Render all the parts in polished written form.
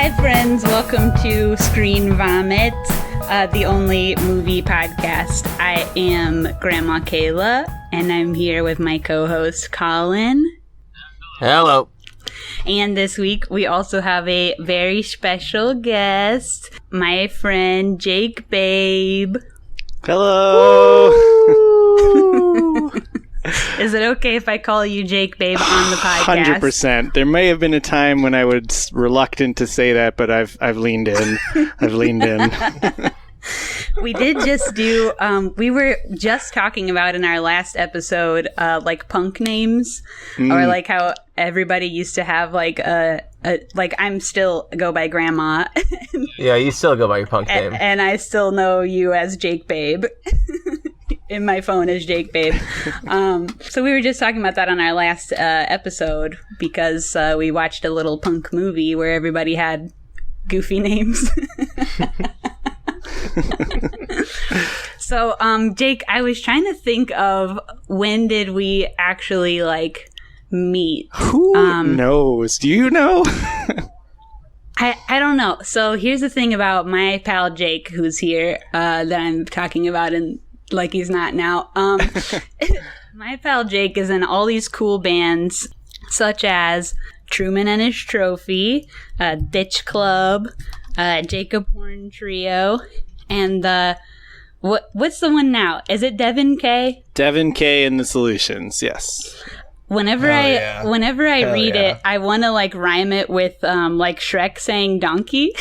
Hi friends, welcome to ScreenVomit, the only movie podcast. I am Grandma Kayla, and I'm here with my co-host Collin. Hello. And this week we also have a very special guest, my friend Jake Babe. Hello. Is it okay if I call you Jake Babe on the podcast? 100%. There may have been a time when I was reluctant to say that, but I've leaned in. We did just do, we were just talking about in our last episode, like punk names, or like how everybody used to have like like I'm still go by Grandma. Yeah, you still go by your punk name. And I still know you as Jake Babe. In my phone as Jake Babe. So we were just talking about that on our last episode because we watched a little punk movie where everybody had goofy names. So, Jake, I was trying to think of when did we actually, like, meet? Who knows? Do you know? I don't know. So here's the thing about my pal Jake, who's here, that I'm talking about, and like he's not now. My pal Jake is in all these cool bands, such as Truman and His Trophy, Ditch Club, Jacob Horn Trio, and what's the one now? Is it Devon Kay? Devon Kay and the Solutions, yes. Whenever I read it, I want to like rhyme it with like Shrek saying donkey.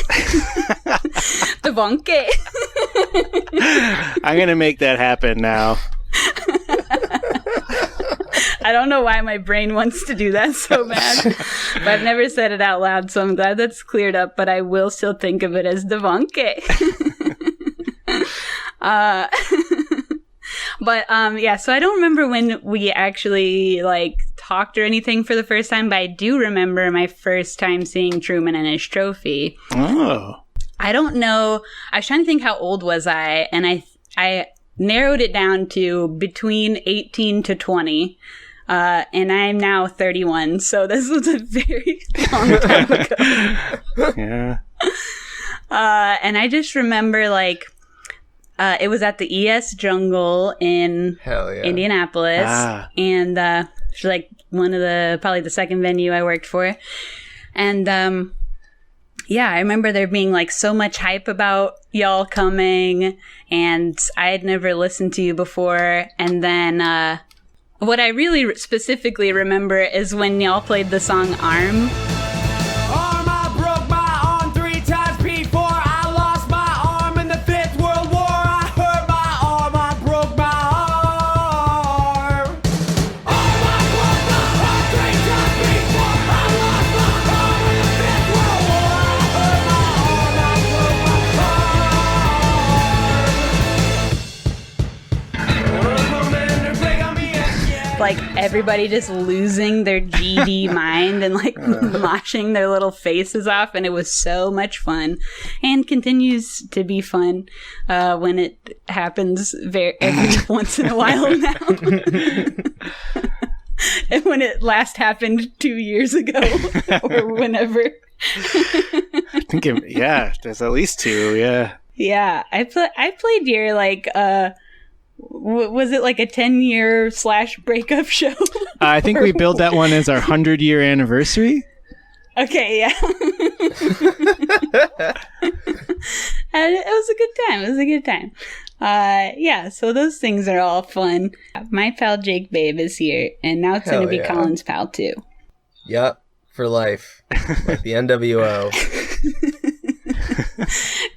Devon Kay. I'm gonna make that happen now. I don't know why my brain wants to do that so bad, but I've never said it out loud, so I'm glad that's cleared up. But I will still think of it as Devon Kay. But yeah, so I don't remember when we actually like talked or anything for the first time, but I do remember my first time seeing Truman and His Trophy. Oh. I don't know. I was trying to think how old was I, and I narrowed it down to between 18 to 20. And I'm now 31, so this was a very long time ago. Yeah. And I just remember like it was at the ES Jungle in Indianapolis, and it's like one of probably the second venue I worked for, and yeah, I remember there being like so much hype about y'all coming, and I had never listened to you before, and then what I really specifically remember is when y'all played the song Arm. Like everybody just losing their GD mind and like moshing their little faces off, and it was so much fun, and continues to be fun when it happens every once in a while now. And when it last happened 2 years ago or whenever. I think there's at least two. Yeah, I played your like was it like a 10-year / breakup show? I think we billed that one as our 100-year anniversary. Okay, yeah. And it was a good time. Yeah, so those things are all fun. My pal Jake Babe is here, and now it's going to be Collin's pal too. Yep, for life. Like the NWO.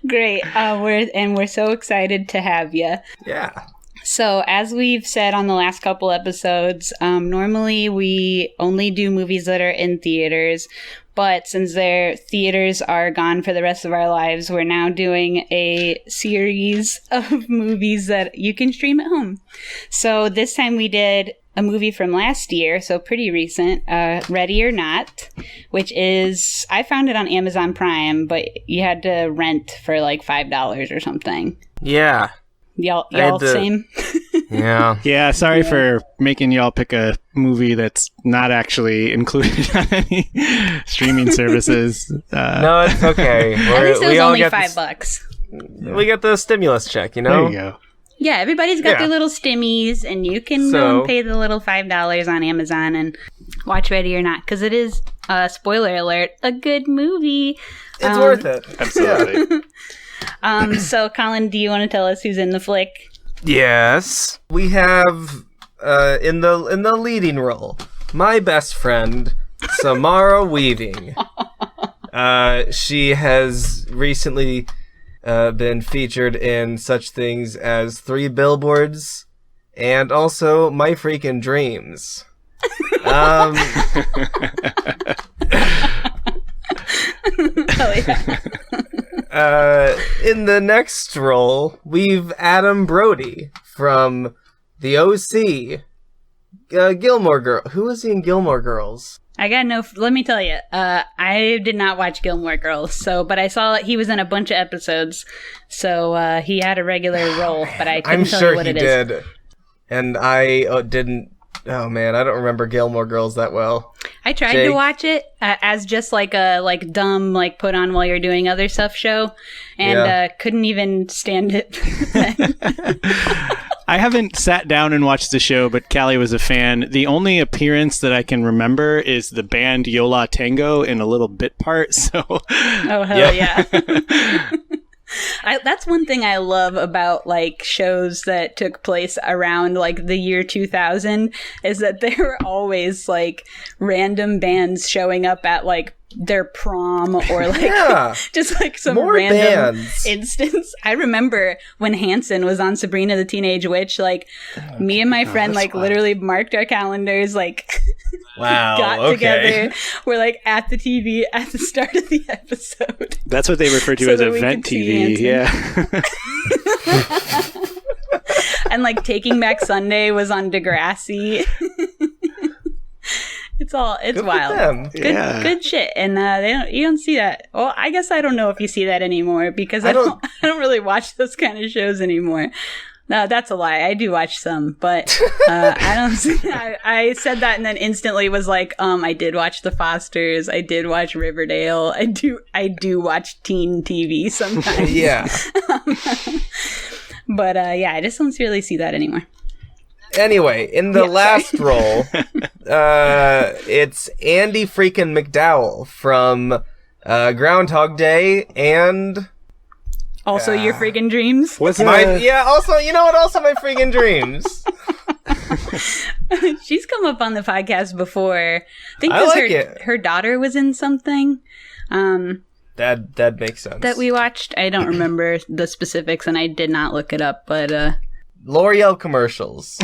Great. We're so excited to have you. Yeah. So, as we've said on the last couple episodes, normally we only do movies that are in theaters, but since their theaters are gone for the rest of our lives, we're now doing a series of movies that you can stream at home. So, this time we did a movie from last year, so pretty recent, Ready or Not, which is, I found it on Amazon Prime, but you had to rent for like $5 or something. Yeah. Y'all same? Yeah. Yeah, sorry for making y'all pick a movie that's not actually included on any streaming services. No, it's okay. At least it was only $5. We get the stimulus check, you know? There you go. Yeah, everybody's got their little stimmies, and you can go and pay the little $5 on Amazon and watch Ready or Not, because it is, spoiler alert, a good movie. It's worth it. Absolutely. So, Collin, do you want to tell us who's in the flick? Yes. We have, in the leading role, my best friend, Samara Weaving. She has recently been featured in such things as 3 Billboards and also My Freaking Dreams. Oh, yeah. In the next role, we've Adam Brody from the OC. Gilmore Girl. Who was he in Gilmore Girls? Let me tell you, I did not watch Gilmore Girls, but I saw that he was in a bunch of episodes, so he had a regular role, but I couldn't tell you what it is. I'm sure he did, and I didn't. Oh man, I don't remember Gilmore Girls that well. I tried to watch it as just like a dumb put on while you're doing other stuff show, and couldn't even stand it. I haven't sat down and watched the show, but Callie was a fan. The only appearance that I can remember is the band Yola Tango in a little bit part. So, oh hell yeah! That's one thing I love about shows that took place around the year 2000 is that there were always random bands showing up at their prom or just some more random bands. Instance. I remember when Hanson was on Sabrina the Teenage Witch, me and my friend literally marked our calendars wow, got together. We're at the TV at the start of the episode. That's what they refer to as event TV. Yeah. And Taking Back Sunday was on Degrassi. It's Good wild. Good shit. And you don't see that. Well, I guess I don't know if you see that anymore because I don't really watch those kind of shows anymore. No, that's a lie. I do watch some, but I don't see. I said that and then instantly was I did watch The Fosters. I did watch Riverdale. I do watch teen TV sometimes. Yeah. But I just don't really see that anymore. Anyway, in the last role, it's Andy freaking McDowell from Groundhog Day and also Your Freaking Dreams. Also, you know what? Also My Freaking Dreams. She's come up on the podcast before. I think her daughter was in something. That makes sense. That we watched. I don't remember the specifics, and I did not look it up, but L'Oreal commercials.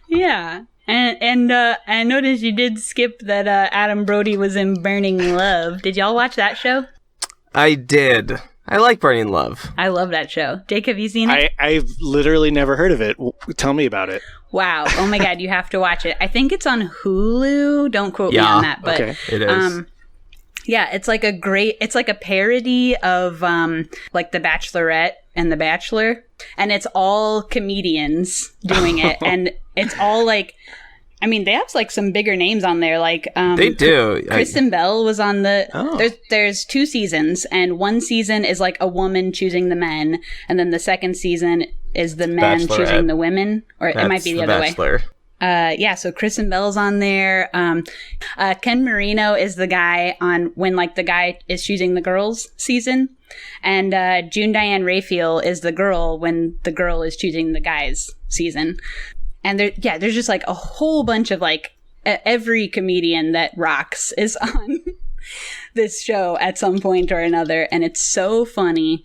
Yeah. And I noticed you did skip that Adam Brody was in Burning Love. Did y'all watch that show? I did. I like Burning Love. I love that show. Jake, have you seen it? I've literally never heard of it. Tell me about it. Wow. Oh my God, you have to watch it. I think it's on Hulu. Don't quote me on that. But okay. It is. Yeah, it's a parody of The Bachelorette and The Bachelor, and it's all comedians doing it, and it's all they have some bigger names on there, they do. Kristen Bell was on the there's 2 seasons, and one season is a woman choosing the men, and then the second season is the men choosing the women, or it might be the other way. So Kristen Bell's on there. Ken Marino is the guy on when the guy is choosing the girls season. And June Diane Raphael is the girl when the girl is choosing the guys season. And there's just a whole bunch of every comedian that rocks is on this show at some point or another. And it's so funny.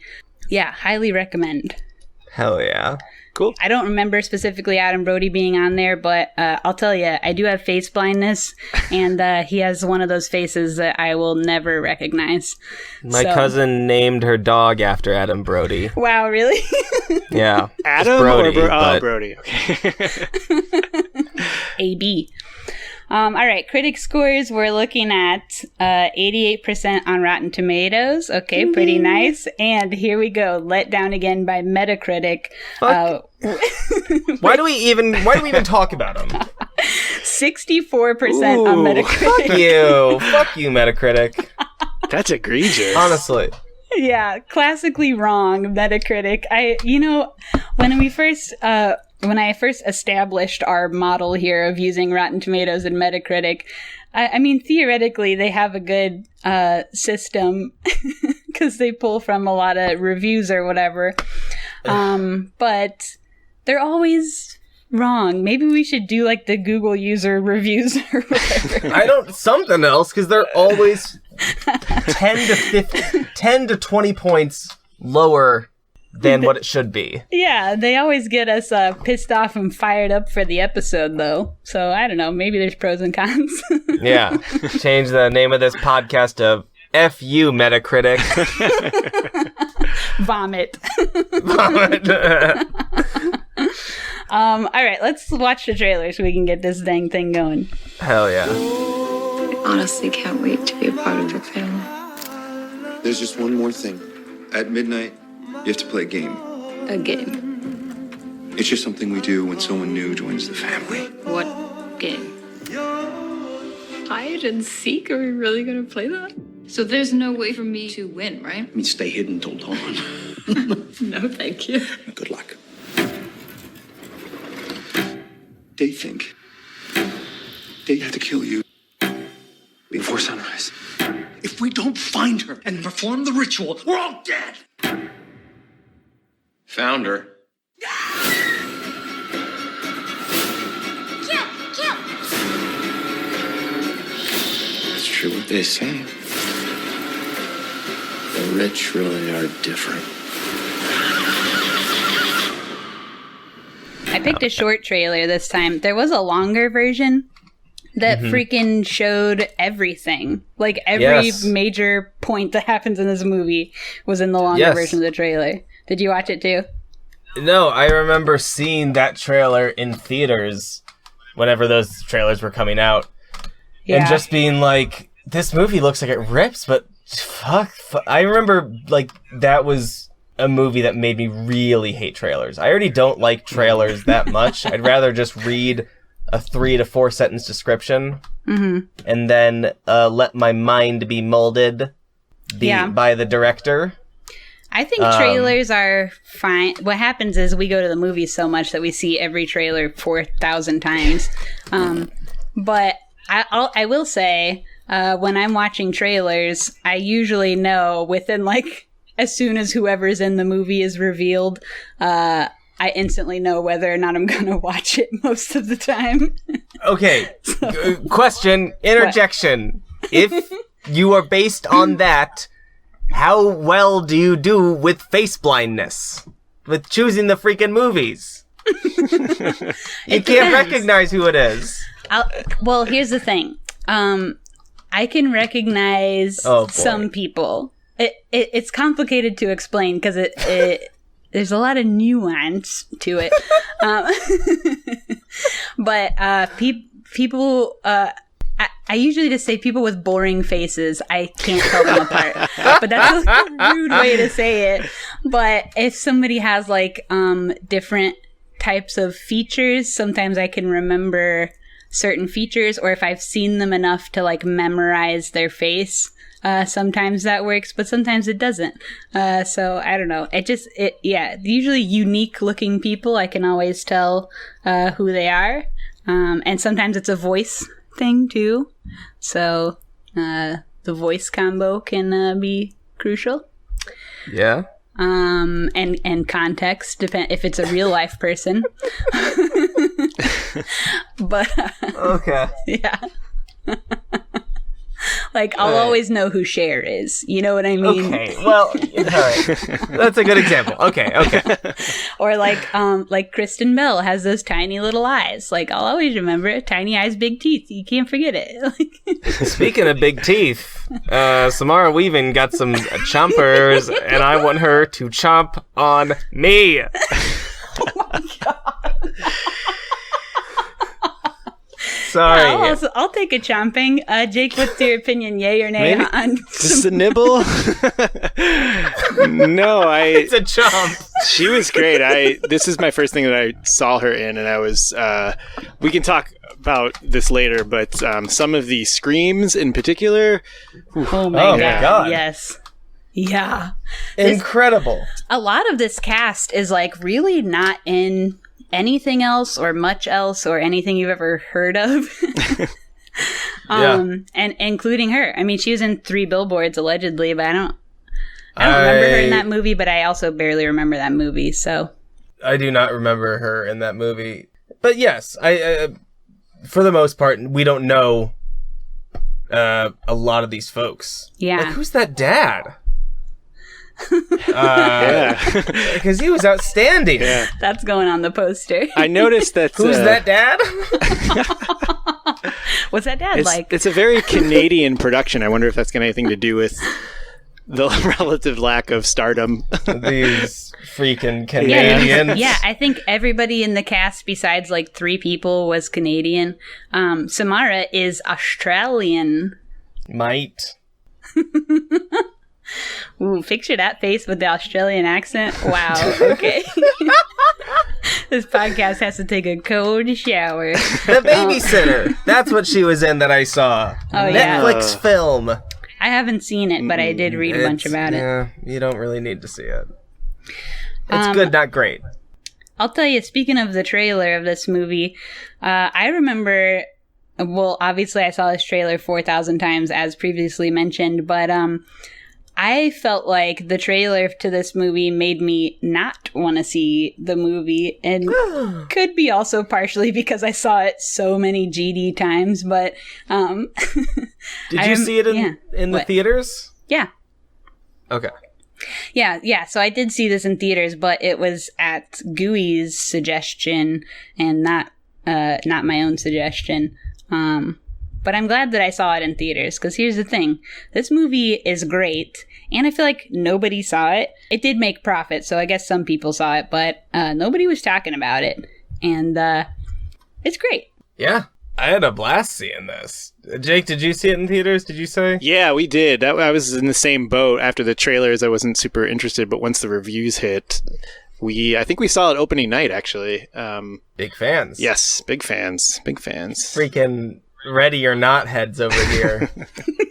Yeah, highly recommend. Hell yeah. Cool. I don't remember specifically Adam Brody being on there, but I'll tell you, I do have face blindness, and he has one of those faces that I will never recognize. My cousin named her dog after Adam Brody. Wow, really? Yeah. Adam Brody, or Brody? Okay. AB. All right, critic scores, we're looking at 88% on Rotten Tomatoes. Okay, pretty nice. And here we go, Let Down Again by Metacritic. Why do we even talk about them? 64% on Metacritic. Fuck you, Metacritic. That's egregious. Honestly. Yeah, classically wrong, Metacritic. When I first established our model here of using Rotten Tomatoes and Metacritic, I mean, theoretically, they have a good system because they pull from a lot of reviews or whatever. But they're always wrong. Maybe we should do like the Google user reviews or whatever. Something else, because they're always 10 to 20 points lower than what it should be. Yeah, they always get us pissed off and fired up for the episode, though. So, I don't know. Maybe there's pros and cons. Yeah. Change the name of this podcast to F-U, Metacritic. Vomit. All right, let's watch the trailer so we can get this dang thing going. Hell yeah. I honestly can't wait to be a part of your family. There's just one more thing. At midnight, you have to play a game. A game? It's just something we do when someone new joins the family. What game? Hide and seek? Are we really gonna play that? So there's no way for me to win, right? I mean, stay hidden till dawn. No, thank you. Good luck. They think they have to kill you before sunrise. If we don't find her and perform the ritual, we're all dead! Found her. Kill! It's true what they say. The rich really are different. I picked a short trailer this time. There was a longer version that freaking showed everything. Like, every major point that happens in this movie was in the longer version of the trailer. Did you watch it too? No, I remember seeing that trailer in theaters whenever those trailers were coming out. Yeah. And just being like, this movie looks like it rips, but fuck. I remember, like, that was a movie that made me really hate trailers. I already don't like trailers that much. I'd rather just read a 3 to 4 sentence description and then let my mind be molded by the director. I think trailers are fine. What happens is we go to the movies so much that we see every trailer 4,000 times. But I will say, when I'm watching trailers, I usually know within, like, as soon as whoever's in the movie is revealed, I instantly know whether or not I'm going to watch it most of the time. Okay. Question, interjection. What? If you are based on that, how well do you do with face blindness? With choosing the freaking movies? You can't recognize who it is. Well, here's the thing. I can recognize some people. It's complicated to explain because there's a lot of nuance to it. But people, I usually just say people with boring faces. I can't tell them apart. But that's a rude way to say it. But if somebody has like different types of features, sometimes I can remember certain features, or if I've seen them enough to like memorize their face. Sometimes that works, but sometimes it doesn't. So I don't know. Usually unique looking people, I can always tell who they are. And sometimes it's a voice thing too. So the voice combo can be crucial. Yeah. And context, depend if it's a real life person. But okay. Yeah. Like, I'll always know who Cher is. You know what I mean? Okay, well, all right. That's a good example. Okay. Or like Kristen Bell has those tiny little eyes. Like, I'll always remember it. Tiny eyes, big teeth. You can't forget it. Speaking of big teeth, Samara Weaving got some chompers, and I want her to chomp on me. Oh my God. Sorry. I'll take a chomping. Jake, what's your opinion? Yay or nay on just a nibble? No, It's a chomp. She was great. This is my first thing that I saw her in, and I was. We can talk about this later, but some of the screams in particular. Oh my God! Yes. Yeah. Incredible. A lot of this cast is like really not in anything else or much else or anything you've ever heard of. And including her. I mean, she was in 3 Billboards allegedly, but I don't remember her in that movie, but I also barely remember that movie, so. I do not remember her in that movie. But yes, I for the most part, we don't know a lot of these folks. Yeah. Like, who's that dad? Because he was outstanding. Yeah. That's going on the poster. I noticed that. Who's that dad? What's that dad like? It's a very Canadian production. I wonder if that's got anything to do with the relative lack of stardom. These freaking Canadians. Yeah, I think everybody in the cast besides like 3 people was Canadian. Samara is Australian. Might. Ooh, picture that face with the Australian accent. Wow, okay. This podcast has to take a cold shower. The Babysitter. That's what she was in that I saw. Oh, yeah. Netflix film. I haven't seen it, but I did read a bunch about it. Yeah, you don't really need to see it. It's good, not great. I'll tell you, speaking of the trailer of this movie, I remember, well, obviously I saw this trailer 4,000 times, as previously mentioned, but I felt like the trailer to this movie made me not want to see the movie, and could be also partially because I saw it so many GD times, but did you see it in the theaters? Yeah. Okay. Yeah, so I did see this in theaters, but it was at Gooey's suggestion and not my own suggestion. But I'm glad that I saw it in theaters, because here's the thing. This movie is great, and I feel like nobody saw it. It did make profit, so I guess some people saw it, but nobody was talking about it. And it's great. Yeah, I had a blast seeing this. Jake, did you see it in theaters, did you say? Yeah, we did. I was in the same boat. After the trailers, I wasn't super interested, but once the reviews hit, I think we saw it opening night, actually. Big fans. Yes, big fans. Freaking Ready or Not heads over here.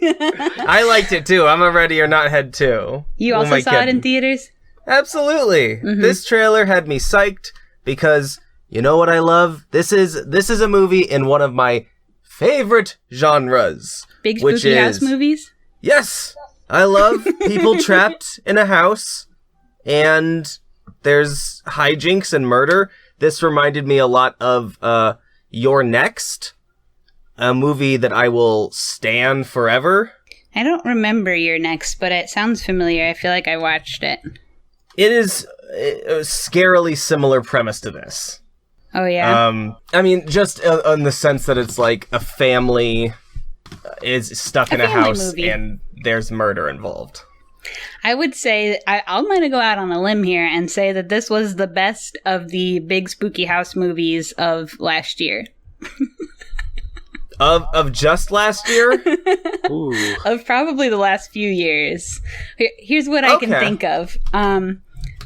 I liked it too. I'm a Ready or Not head too. You also saw it in theaters? Absolutely. Mm-hmm. This trailer had me psyched because you know what I love? This is a movie in one of my favorite genres. Big spooky house movies? Yes. I love people trapped in a house and there's hijinks and murder. This reminded me a lot of You're Next, a movie that I will stand forever. I don't remember You're Next, but it sounds familiar. I feel like I watched it. It is a scarily similar premise to this. Oh, yeah? I mean, just in the sense that it's like a family is stuck in a house movie. And there's murder involved. I would say, I'm going to go out on a limb here and say that this was the best of the big spooky house movies of last year. Of just last year? Ooh. Of probably the last few years. Here's what I can think of.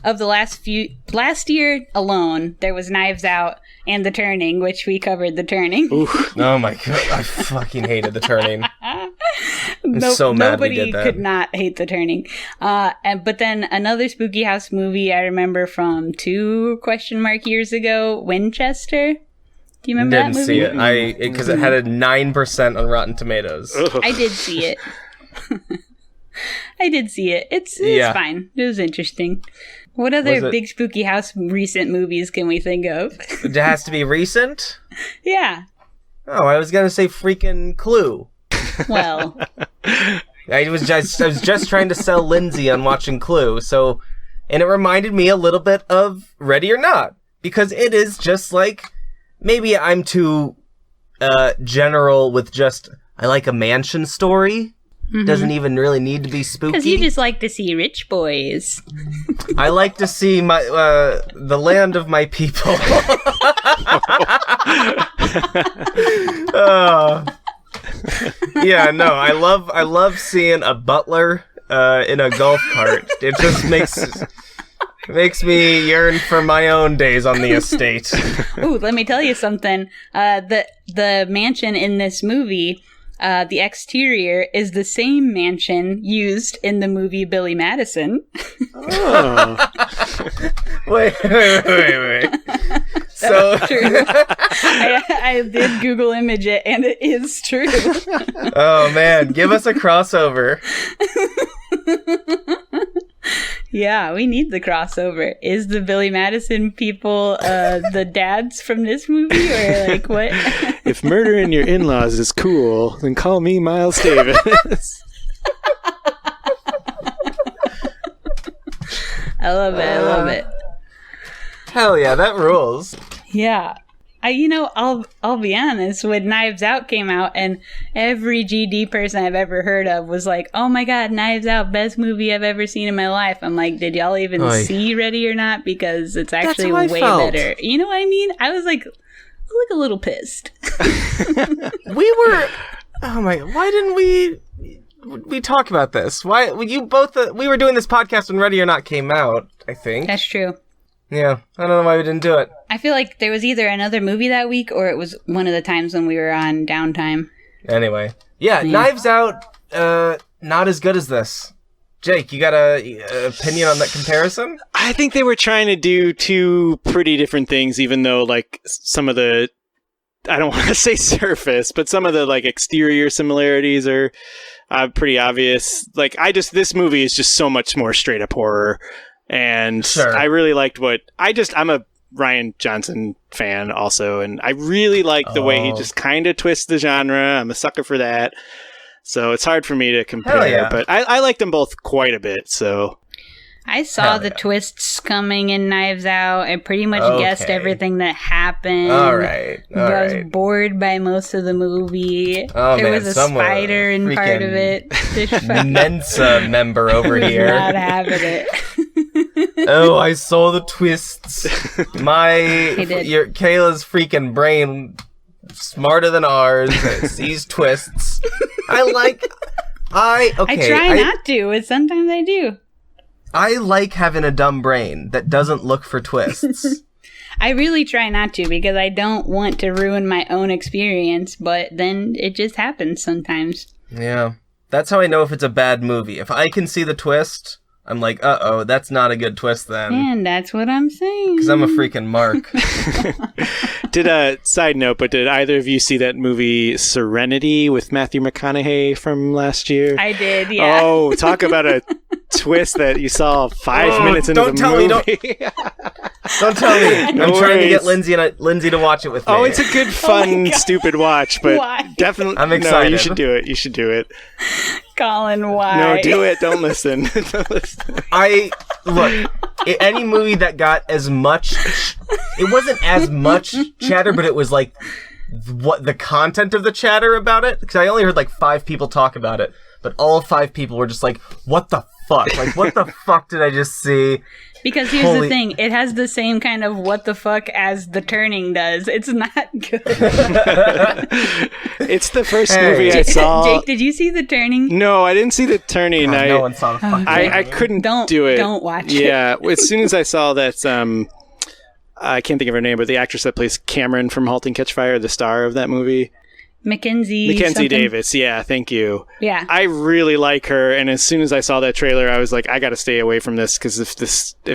Of the last year alone, there was Knives Out and The Turning, which we covered The Turning. Oh my god, I fucking hated The Turning. I'm so mad we did that. Nobody could not hate The Turning. But then another spooky house movie I remember from 2 years ago, Winchester. Do you remember that movie? Didn't see it. Because it had a 9% on Rotten Tomatoes. I did see it. It's fine. It was interesting. What other big spooky house recent movies can we think of? It has to be recent? Yeah. Oh, I was going to say freaking Clue. Well. I was just trying to sell Lindsay on watching Clue, and it reminded me a little bit of Ready or Not, because it is just like, maybe I'm too general with just, I like a mansion story. Doesn't even really need to be spooky. Because you just like to see rich boys. I like to see my the land of my people. Yeah, no, I love seeing a butler in a golf cart. It just makes me yearn for my own days on the estate. Ooh, let me tell you something. The mansion in this movie, the exterior is the same mansion used in the movie Billy Madison. Oh. Wait. So true. I did Google image it, and it is true. Oh man, give us a crossover. Yeah, we need the crossover. Is the Billy Madison people the dads from this movie, or like what? If murdering your in-laws is cool, then call me Miles Davis. I love it. Hell yeah, that rules. Yeah. I'll be honest, when Knives Out came out, and every GD person I've ever heard of was like, oh my god, Knives Out, best movie I've ever seen in my life. I'm like, did y'all even see Ready or Not? Because it's actually way better. You know what I mean? I was like a little pissed. Why didn't we talk about this? Why you both? We were doing this podcast when Ready or Not came out, I think. That's true. Yeah, I don't know why we didn't do it. I feel like there was either another movie that week, or it was one of the times when we were on downtime. Anyway, yeah. Knives Out, not as good as this. Jake, you got a opinion on that comparison? I think they were trying to do two pretty different things, even though like some of the, I don't want to say surface, but some of the like exterior similarities are pretty obvious. Like this movie is just so much more straight up horror. And sure. I really liked I'm a Rian Johnson fan also, and I really like the way he just kind of twists the genre. I'm a sucker for that. So it's hard for me to compare, but I like them both quite a bit, so. I saw the twists coming in Knives Out. I pretty much guessed everything that happened. All right. I was bored by most of the movie. There was a spider in part of it. Mensa member over here. Not having it. Oh, I saw the twists. Kayla's freaking brain, smarter than ours, sees twists. I try not to, but sometimes I do. I like having a dumb brain that doesn't look for twists. I really try not to, because I don't want to ruin my own experience, but then it just happens sometimes. Yeah. That's how I know if it's a bad movie. If I can see the twist, I'm like, uh-oh, that's not a good twist then. And that's what I'm saying. Because I'm a freaking mark. Side note, but did either of you see that movie Serenity with Matthew McConaughey from last year? I did, yeah. Oh, talk about a twist that you saw 5 minutes into the movie. Don't tell me. I'm trying to get Lindsay to watch it with me. Oh, it's a good, fun, stupid watch, but definitely. I'm excited. No, you should do it. You should do it. Collin, why? No, do it. Don't listen. Look, any movie that got as much, it wasn't as much chatter, but it was like what the content of the chatter about it. Because I only heard like 5 people talk about it, but all 5 people were just like, "What the fuck? Like, what the fuck did I just see?" Because here's the thing, it has the same kind of what the fuck as The Turning does. It's not good. It's the first movie I saw. Jake, did you see The Turning? No, I didn't see The Turning. God, no one saw the fucking Turning. I couldn't do it. Don't watch it. Yeah, as soon as I saw that, I can't think of her name, but the actress that plays Cameron from *Halt and Catch Fire*, the star of that movie. Mackenzie Davis, yeah, thank you. Yeah. I really like her, and as soon as I saw that trailer, I was like, I gotta stay away from this, because if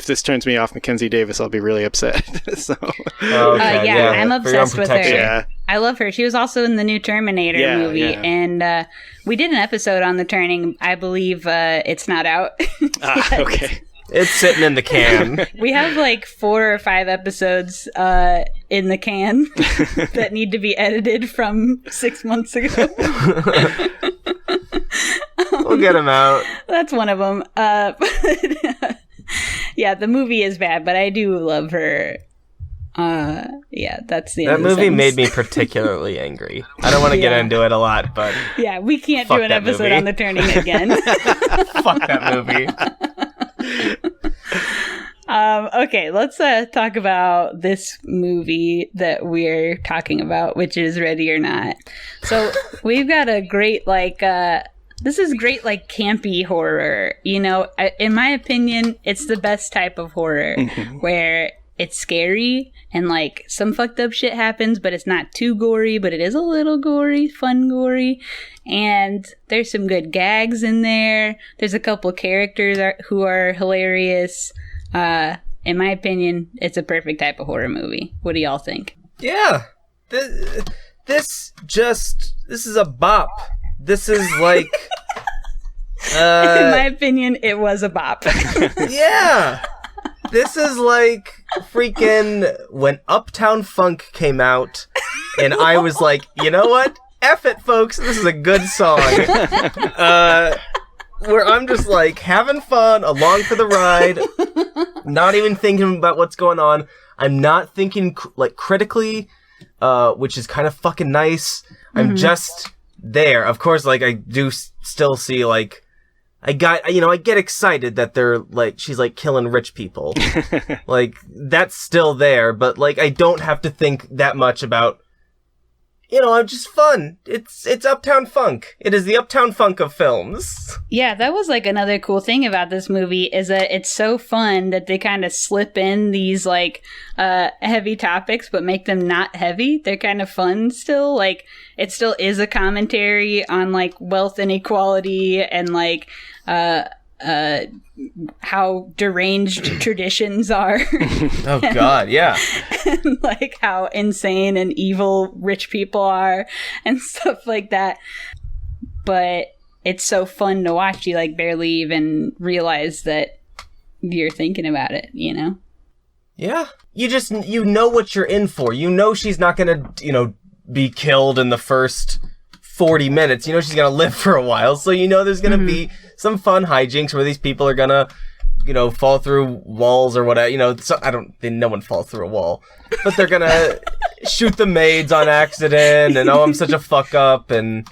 this turns me off Mackenzie Davis, I'll be really upset. So. I'm obsessed with her. Yeah. I love her. She was also in the new Terminator movie, and we did an episode on The Turning. I believe it's not out. Okay. It's sitting in the can. We have like 4 or 5 episodes in the can that need to be edited from 6 months ago. We'll get them out. That's one of them. Yeah, the movie is bad, but I do love her. Yeah, that's the that end of the movie sentence. made me particularly angry. I don't want to get into it a lot, but yeah, we can't fuck do an that episode movie. on The Turning again. fuck that movie. Okay, let's talk about this movie that we're talking about, which is Ready or Not. So we've got a great, this is great, campy horror. You know, in my opinion, it's the best type of horror where it's scary and, some fucked up shit happens, but it's not too gory, but it is a little gory, fun gory. And there's some good gags in there. There's a couple characters who are hilarious. In my opinion, it's a perfect type of horror movie. What do y'all think? Yeah. This is a bop. This is like... in my opinion, it was a bop. Yeah. This is like freaking when Uptown Funk came out, and I was like, you know what? F it, folks. This is a good song. Where I'm just having fun, along for the ride, not even thinking about what's going on. I'm not thinking critically, which is kind of fucking nice. I'm just there. Of course, I do still see I get excited that they're she's killing rich people. That's still there, but I don't have to think that much about, I'm just fun. It's Uptown Funk. It is the Uptown Funk of films. Yeah, that was another cool thing about this movie is that it's so fun that they kind of slip in these heavy topics but make them not heavy. They're kind of fun still. It still is a commentary on wealth inequality and how deranged traditions are. Oh God, yeah. And how insane and evil rich people are and stuff like that. But it's so fun to watch. You barely even realize that you're thinking about it, Yeah. You know what you're in for. She's not gonna, be killed in the first 40 minutes. She's gonna live for a while. So there's gonna be some fun hijinks where these people are gonna, fall through walls or whatever. So no one falls through a wall, but they're gonna shoot the maids on accident and, I'm such a fuck up, and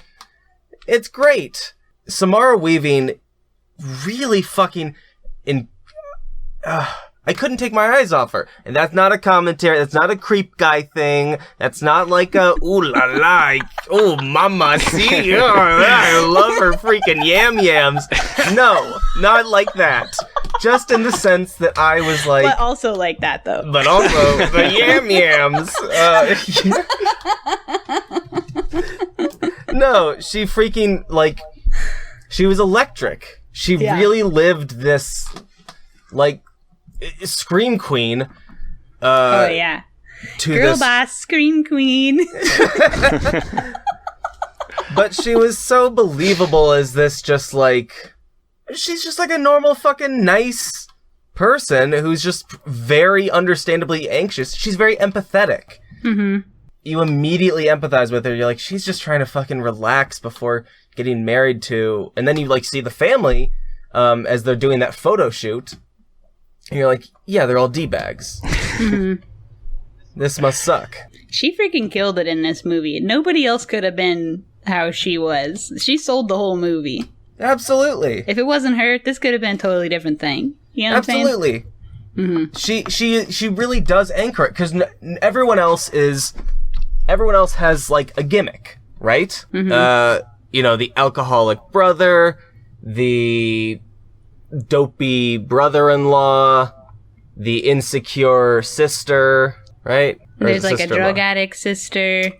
it's great. Samara Weaving really fucking I couldn't take my eyes off her. And that's not a commentary. That's not a creep guy thing. That's not a, ooh la la, oh mama, see, oh, I love her freaking yams. No, not like that. Just in the sense that I was But also like that, though. But also, the yams. No, she freaking, she was electric. She really lived this, Scream Queen. Oh yeah, girl boss, Scream Queen. But she was so believable as this, she's just a normal fucking nice person who's just very understandably anxious. She's very empathetic. Mm-hmm. You immediately empathize with her. You're she's just trying to fucking relax before getting married to, and then you see the family as they're doing that photo shoot. And you're yeah, they're all D-bags. Mm-hmm. This must suck. She freaking killed it in this movie. Nobody else could have been how she was. She sold the whole movie. Absolutely. If it wasn't her, this could have been a totally different thing. You know what I'm saying? Absolutely. Mm-hmm. She really does anchor it, because everyone else has a gimmick, right? Mm-hmm. The alcoholic brother, the dopey brother-in-law, the insecure sister, right? There's a drug addict sister.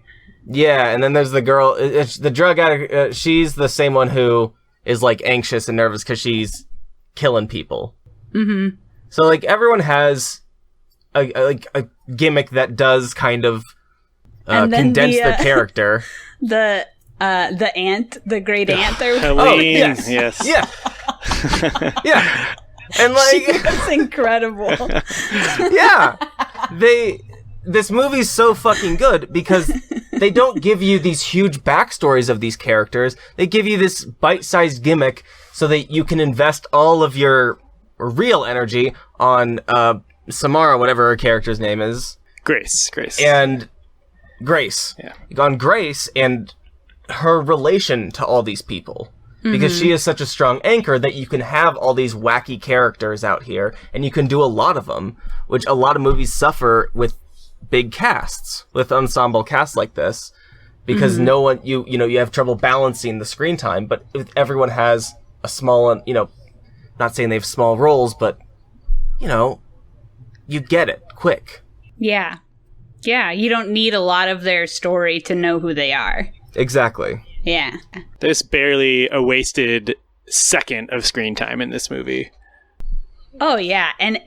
Yeah, and then there's the girl, the drug addict, she's the same one who is anxious and nervous because she's killing people. Mm-hmm. So everyone has a gimmick that does kind of condense their character. The aunt, the great aunt. Helene, yes. Yeah. Yeah. And that's incredible. Yeah. This movie's so fucking good because they don't give you these huge backstories of these characters. They give you this bite-sized gimmick so that you can invest all of your real energy on Samara, whatever her character's name is. Grace. And Grace. Yeah. On Grace and her relation to all these people. Because she is such a strong anchor that you can have all these wacky characters out here, and you can do a lot of them, which a lot of movies suffer with big casts, with ensemble casts like this, because no one, you have trouble balancing the screen time, but if everyone has a small, not saying they have small roles, but, you get it quick. Yeah. Yeah, you don't need a lot of their story to know who they are. Exactly. Yeah. There's barely a wasted second of screen time in this movie. Oh, yeah. And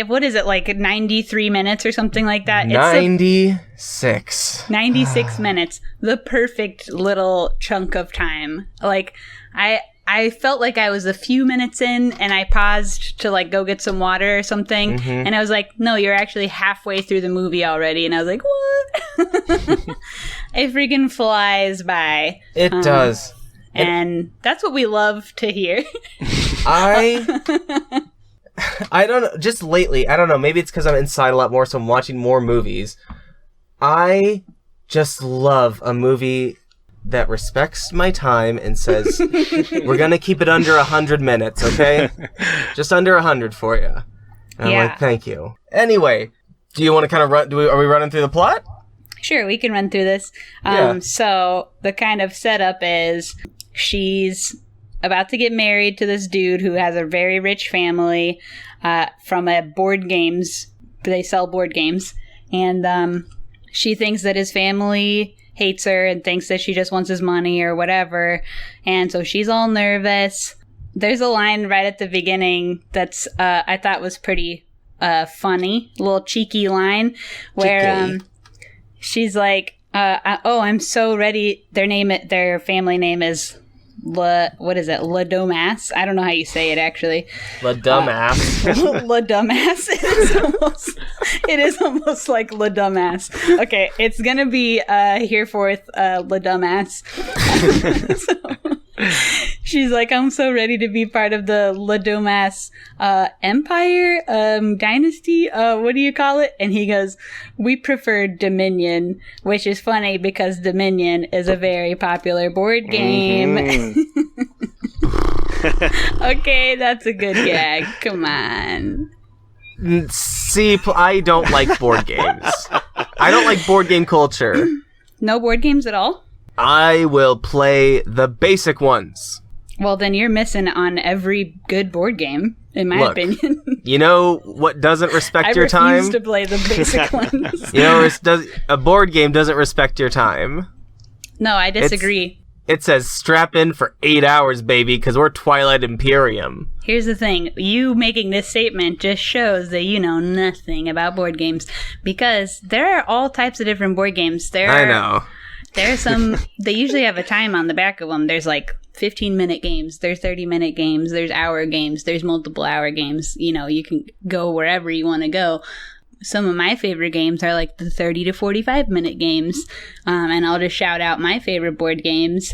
what is it, like 93 minutes or something like that? 96. 96 minutes. The perfect little chunk of time. Like, I felt like I was a few minutes in and I paused to like go get some water or something. And I was like, no, you're actually halfway through the movie already. And I was like, what? It freaking flies by. It does. And that's what we love to hear. I don't know. Just lately, I don't know. Maybe it's because I'm inside a lot more, so I'm watching more movies. I just love a movie that respects my time and says, we're going to keep it under 100 minutes, okay? Just under 100 for you. And I'm like, thank you. Anyway, do you want to kind of run? Are we running through the plot? Sure, we can run through this. So the kind of setup is she's about to get married to this dude who has a very rich family from a board games. They sell board games. And she thinks that his family hates her and thinks that she just wants his money or whatever. And so she's all nervous. There's a line right at the beginning that's I thought was pretty funny. A little cheeky line where she's like, I'm so ready. Their family name is La Domas. I don't know how you say it actually. La Dumbass. La Dumbass. It is almost like La Dumbass. Okay, it's gonna be hereforth La Dumbass. So, she's like, I'm so ready to be part of the La Domas empire, dynasty. What do you call it? And he goes, we prefer Dominion, which is funny because Dominion is a very popular board game. Okay, that's a good gag. Come on. See, I don't like board games. I don't like board game culture. No board games at all? I will play the basic ones. Well, then you're missing on every good board game, in my opinion. You know what doesn't respect your time? I refuse to play the basic ones. A board game doesn't respect your time. No, I disagree. It says strap in for 8 hours, baby, because we're Twilight Imperium. Here's the thing. You making this statement just shows that you know nothing about board games. Because there are all types of different board games. I know. There are some, they usually have a time on the back of them. There's like 15-minute games, there's 30-minute games, there's hour games, there's multiple hour games. You can go wherever you want to go. Some of my favorite games are like the 30 to 45-minute games. And I'll just shout out my favorite board games.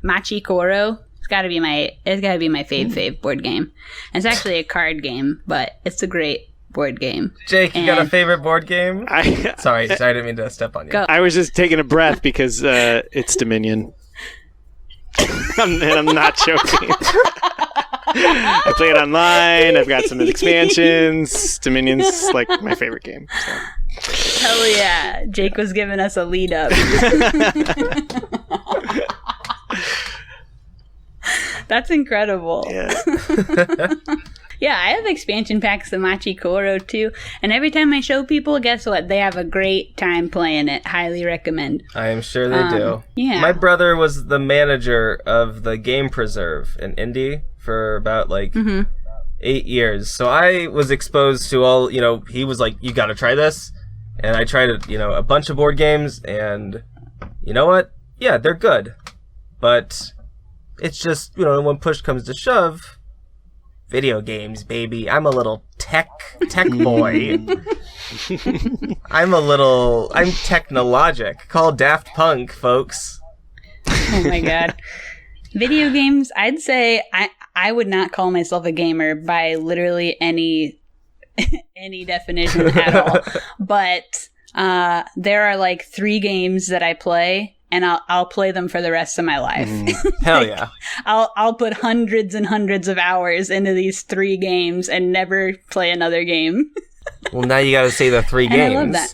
Machi Koro. It's gotta be my fave board game. And it's actually a card game, but it's a great board game. Jake, you got a favorite board game? Sorry, I didn't mean to step on you. Go. I was just taking a breath because it's Dominion. And I'm not joking. I play it online. I've got some expansions. Dominion's like my favorite game. So. Hell yeah. Jake was giving us a lead up. That's incredible. Yeah. Yeah, I have expansion packs of Machi Koro too. And every time I show people, guess what? They have a great time playing it. Highly recommend. I am sure they do. Yeah. My brother was the manager of the Game Preserve in Indy for about 8 years. So I was exposed to all, he was like, you got to try this. And I tried, a bunch of board games. And you know what? Yeah, they're good. But it's just, when push comes to shove, video games, baby. I'm a little tech boy. I'm technologic. Call Daft Punk, folks. Oh my god. Video games, I'd say I would not call myself a gamer by literally any definition at all. But there are like 3 games that I play, and I'll play them for the rest of my life. Hell yeah. I'll put hundreds and hundreds of hours into these 3 games and never play another game. Well, now you gotta say the 3 games. I love that.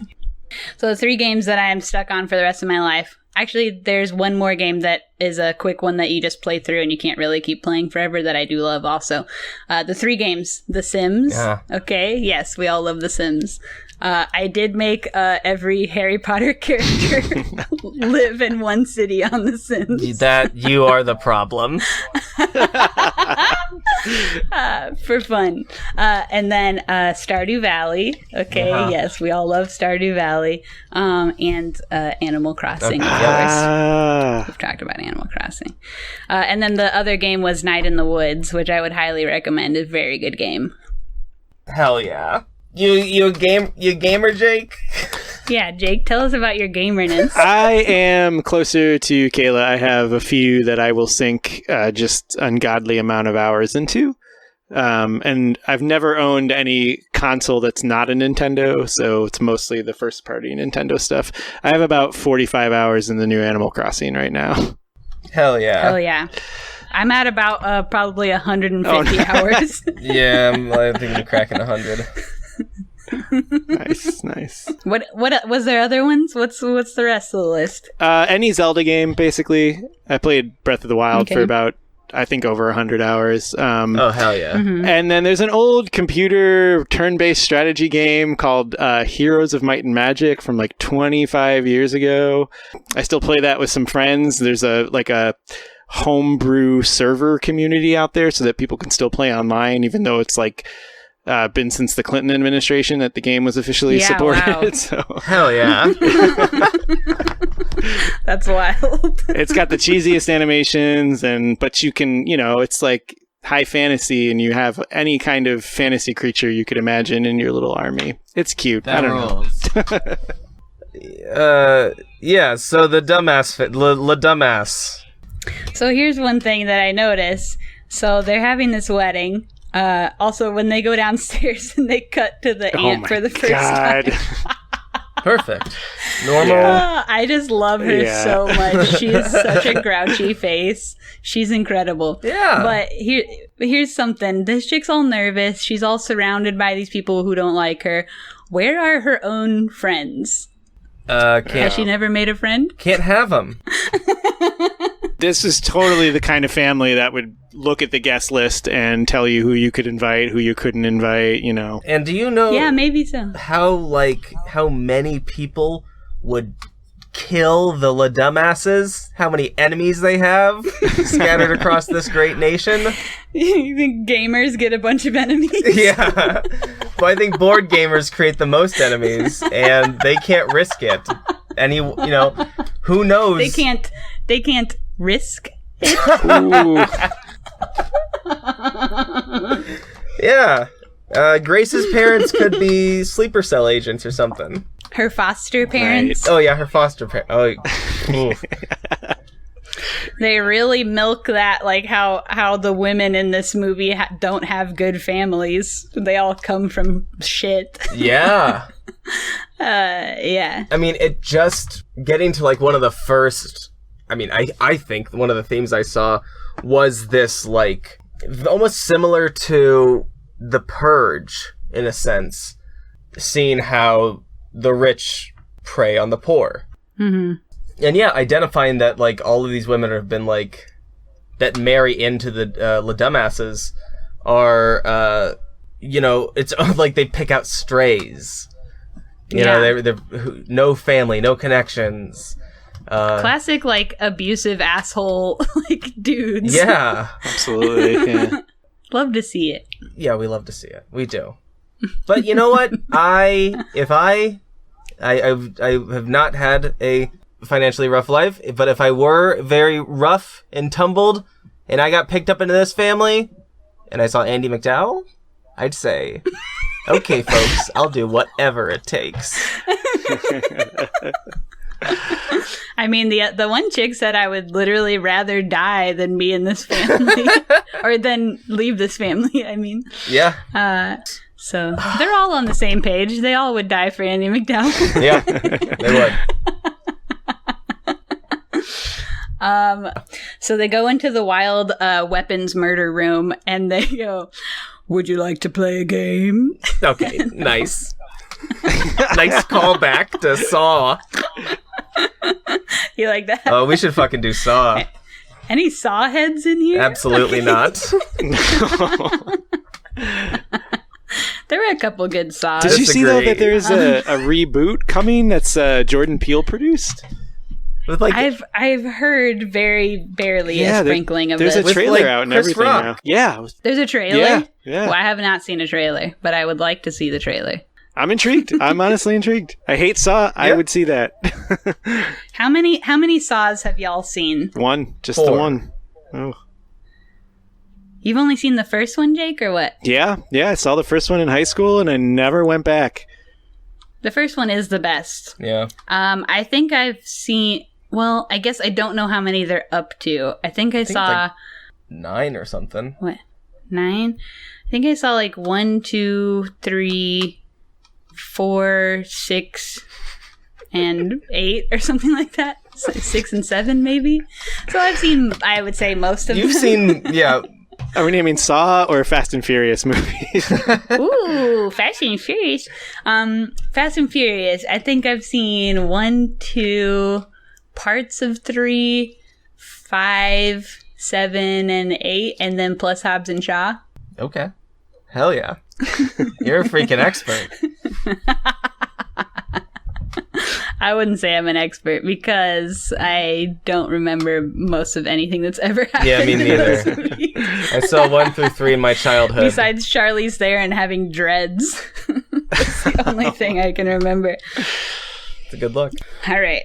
So the 3 games that I am stuck on for the rest of my life. Actually, there's one more game that is a quick one that you just play through and you can't really keep playing forever that I do love also. The 3 games. The Sims. Yeah. Okay, yes, we all love The Sims. I did make every Harry Potter character live in one city on The Sims. That you are the problem. For fun. And then Stardew Valley. Okay, yes, we all love Stardew Valley. And Animal Crossing, of course. We've talked about Animal Crossing. And then the other game was Night in the Woods, which I would highly recommend. A very good game. Hell yeah. You gamer, Jake? Yeah, Jake, tell us about your gamerness. I am closer to Kayla. I have a few that I will sink just ungodly amount of hours into. And I've never owned any console that's not a Nintendo, so it's mostly the first party Nintendo stuff. I have about 45 hours in the new Animal Crossing right now. Hell yeah. Hell yeah. I'm at about probably 150 hours. Yeah, I think I'm cracking 100. Nice. What was there other ones? What's the rest of the list? Any Zelda game, basically. I played Breath of the Wild for about, I think, over 100 hours. Oh, hell yeah. Mm-hmm. And then there's an old computer turn-based strategy game called Heroes of Might and Magic from like 25 years ago. I still play that with some friends. There's a homebrew server community out there so that people can still play online, even though it's like been since the Clinton administration that the game was officially supported. Wow. So. Hell yeah. That's wild. It's got the cheesiest animations, but you can, it's like high fantasy, and you have any kind of fantasy creature you could imagine in your little army. It's cute. That I don't know. Yeah, so the dumbass, dumbass. So here's one thing that I noticed. So they're having this wedding. Also, when they go downstairs and they cut to the aunt for the first time. Perfect. Normal. Yeah. I just love her so much. She has such a grouchy face. She's incredible. Yeah. But here's something. This chick's all nervous. She's all surrounded by these people who don't like her. Where are her own friends? Has she never made a friend? Can't have them. This is totally the kind of family that would look at the guest list and tell you who you could invite, who you couldn't invite, And do you know? Yeah, maybe so. How many people would kill the dumbasses? How many enemies they have scattered across this great nation? You think gamers get a bunch of enemies? Yeah. Well, I think board gamers create the most enemies, and they can't risk it. Who knows? They can't risk it. Yeah. Grace's parents could be sleeper cell agents or something. Her foster parents. Right. Oh yeah, her foster parents. Oh. They really milk that, like how the women in this movie don't have good families. They all come from shit. Yeah. Yeah. I mean, it just getting to like one of the first. I mean, I think one of the themes I saw was this, like, almost similar to The Purge, in a sense, seeing how the rich prey on the poor. Mm-hmm. And yeah, identifying that, like, all of these women have been, like, that marry into the dumbasses are, it's like they pick out strays. They're no family, no connections. Classic, like, abusive asshole, like, dudes. Yeah. Absolutely. Yeah. Love to see it. Yeah, we love to see it. We do. But you know what? I have not had a financially rough life, but if I were very rough and tumbled, and I got picked up into this family, and I saw Andie MacDowell, I'd say, okay, folks, I'll do whatever it takes. I mean, the one chick said I would literally rather die than be in this family, or than leave this family. I mean, yeah. So they're all on the same page. They all would die for Andie MacDowell. Yeah, they would. So they go into the wild weapons murder room and they go, "Would you like to play a game?" Okay, nice. Nice callback to Saw. You like that? Oh, we should fucking do Saw. Any Saw heads in here? Absolutely not. There were a couple good Saws. Did you see though that there's a reboot coming that's Jordan Peele produced? With like I've heard very barely a sprinkling of there's this. There's a trailer like out and Chris everything Rock. now. Yeah. There's a trailer? Yeah. Well, I have not seen a trailer, but I would like to see the trailer. I'm intrigued. I'm honestly intrigued. I hate Saw. Yeah. I would see that. How many Saws have y'all seen? One. Just 4. the one. Oh. You've only seen the first one, Jake, or what? Yeah. I saw the first one in high school and I never went back. The first one is the best. Yeah. I think I've seen... Well, I guess I don't know how many they're up to. I think I saw... Like 9 or something. What? 9? I think I saw like 1, 2, 3, 4, 6, and 8 or something like that. 6 and 7 maybe. So I've seen, I would say, most of them. You've seen, yeah. Are we naming Saw or Fast and Furious movies? Ooh, Fast and Furious. Fast and Furious. I think I've seen 1, 2, parts of 3, 5, 7, and 8, and then plus Hobbs and Shaw. Okay. Hell yeah. You're a freaking expert. I wouldn't say I'm an expert because I don't remember most of anything that's ever happened. Yeah, me neither. I saw 1 through 3 in my childhood. Besides Charlize Theron having dreads. That's the only thing I can remember. It's a good look. All right.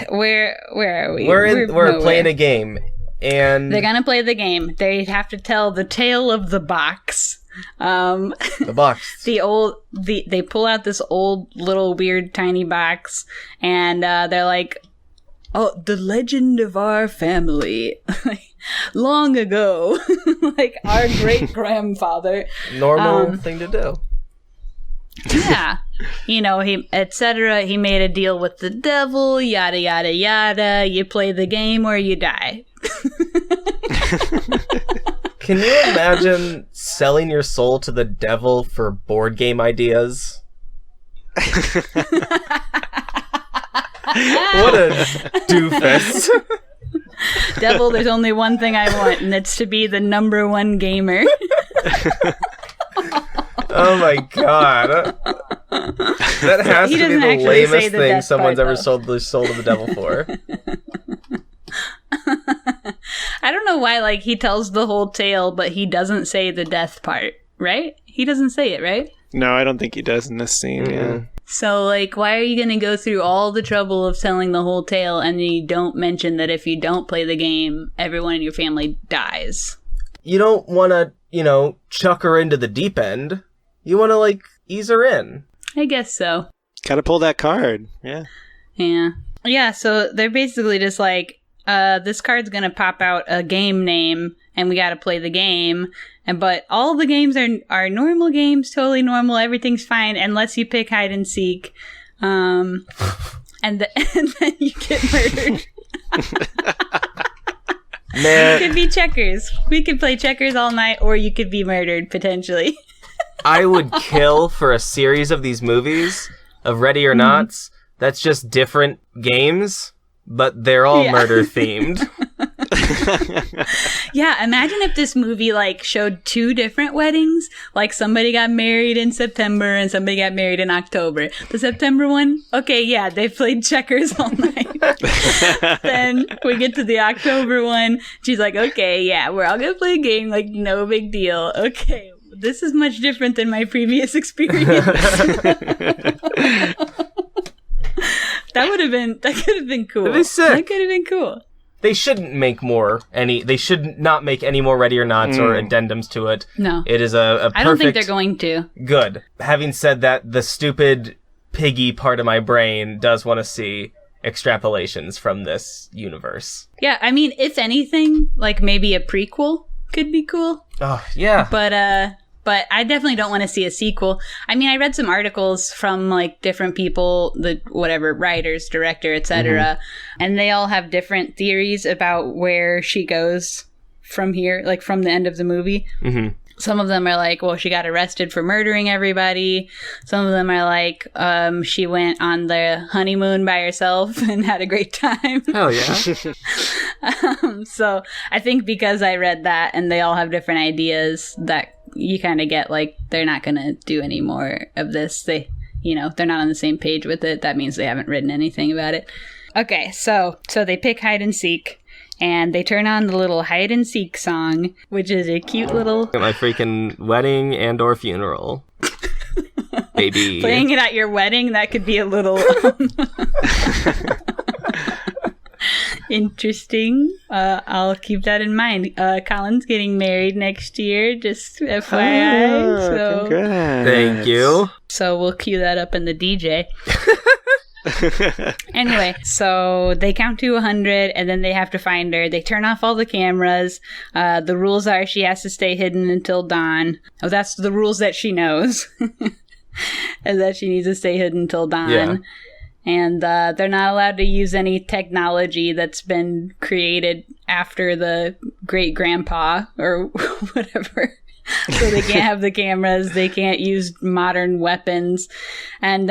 Where are we? We're playing a game. And they're gonna play the game. They have to tell the tale of the box. The box. They pull out this old little weird tiny box, and they're like, "Oh, the legend of our family, long ago, like our great grandfather." Normal thing to do. Yeah, he etc. He made a deal with the devil. Yada yada yada. You play the game or you die. Can you imagine selling your soul to the devil for board game ideas? What a doofus. Devil, there's only one thing I want, and it's to be the number 1 gamer. Oh my god. That has to be the lamest thing someone's ever sold their soul to the devil for. I don't know why, he tells the whole tale, but he doesn't say the death part, right? He doesn't say it, right? No, I don't think he does in this scene, yeah. So, why are you going to go through all the trouble of telling the whole tale and you don't mention that if you don't play the game, everyone in your family dies? You don't want to, chuck her into the deep end. You want to, ease her in. I guess so. Gotta pull that card, yeah. Yeah. Yeah, so they're basically just this card's gonna pop out a game name, and we gotta play the game. But all the games are normal games, totally normal. Everything's fine unless you pick hide and seek, and then you get murdered. Man, it could be checkers. We could play checkers all night, or you could be murdered potentially. I would kill for a series of these movies of Ready or Nots. That's just different games, but they're all murder themed. Yeah, imagine if this movie showed 2 different weddings. Somebody got married in September and somebody got married in October. The September one, okay, yeah, they played checkers all night. Then we get to the October one. She's like, okay, yeah, we're all gonna play a game. No big deal. Okay, this is much different than my previous experience. That could have been cool. That'd be sick. That could have been cool. They shouldn't make they should not make any more Ready or Nots or addendums to it. No. It is a perfect... I don't think they're going to. Good. Having said that, the stupid piggy part of my brain does want to see extrapolations from this universe. Yeah, I mean, if anything, maybe a prequel could be cool. Oh, yeah. But But I definitely don't want to see a sequel. I mean, I read some articles from like different people, the whatever, writers, director, etc. And they all have different theories about where she goes from here, like from the end of the movie. Some of them are like, well, she got arrested for murdering everybody. Some of them are like, she went on the honeymoon by herself and had a great time. Hell yeah. So I think because I read that and they all have different ideas, that you kind of get like, they're not going to do any more of this. They, they're not on the same page with it. That means they haven't written anything about it. Okay, so they pick hide and seek. And they turn on the little hide and seek song, which is a cute little... My freaking wedding and or funeral. Baby. Playing it at your wedding, that could be a little... interesting. I'll keep that in mind. Collin's getting married next year, just FYI. Congrats. Thank you. So we'll cue that up in the DJ. Anyway, so they count to 100 and then they have to find her. They turn off all the cameras. The rules are she has to stay hidden until dawn. Oh, that's the rules that she knows. And that she needs to stay hidden until dawn. Yeah. And they're not allowed to use any technology that's been created after the great grandpa or whatever. So they can't have the cameras. They can't use modern weapons. And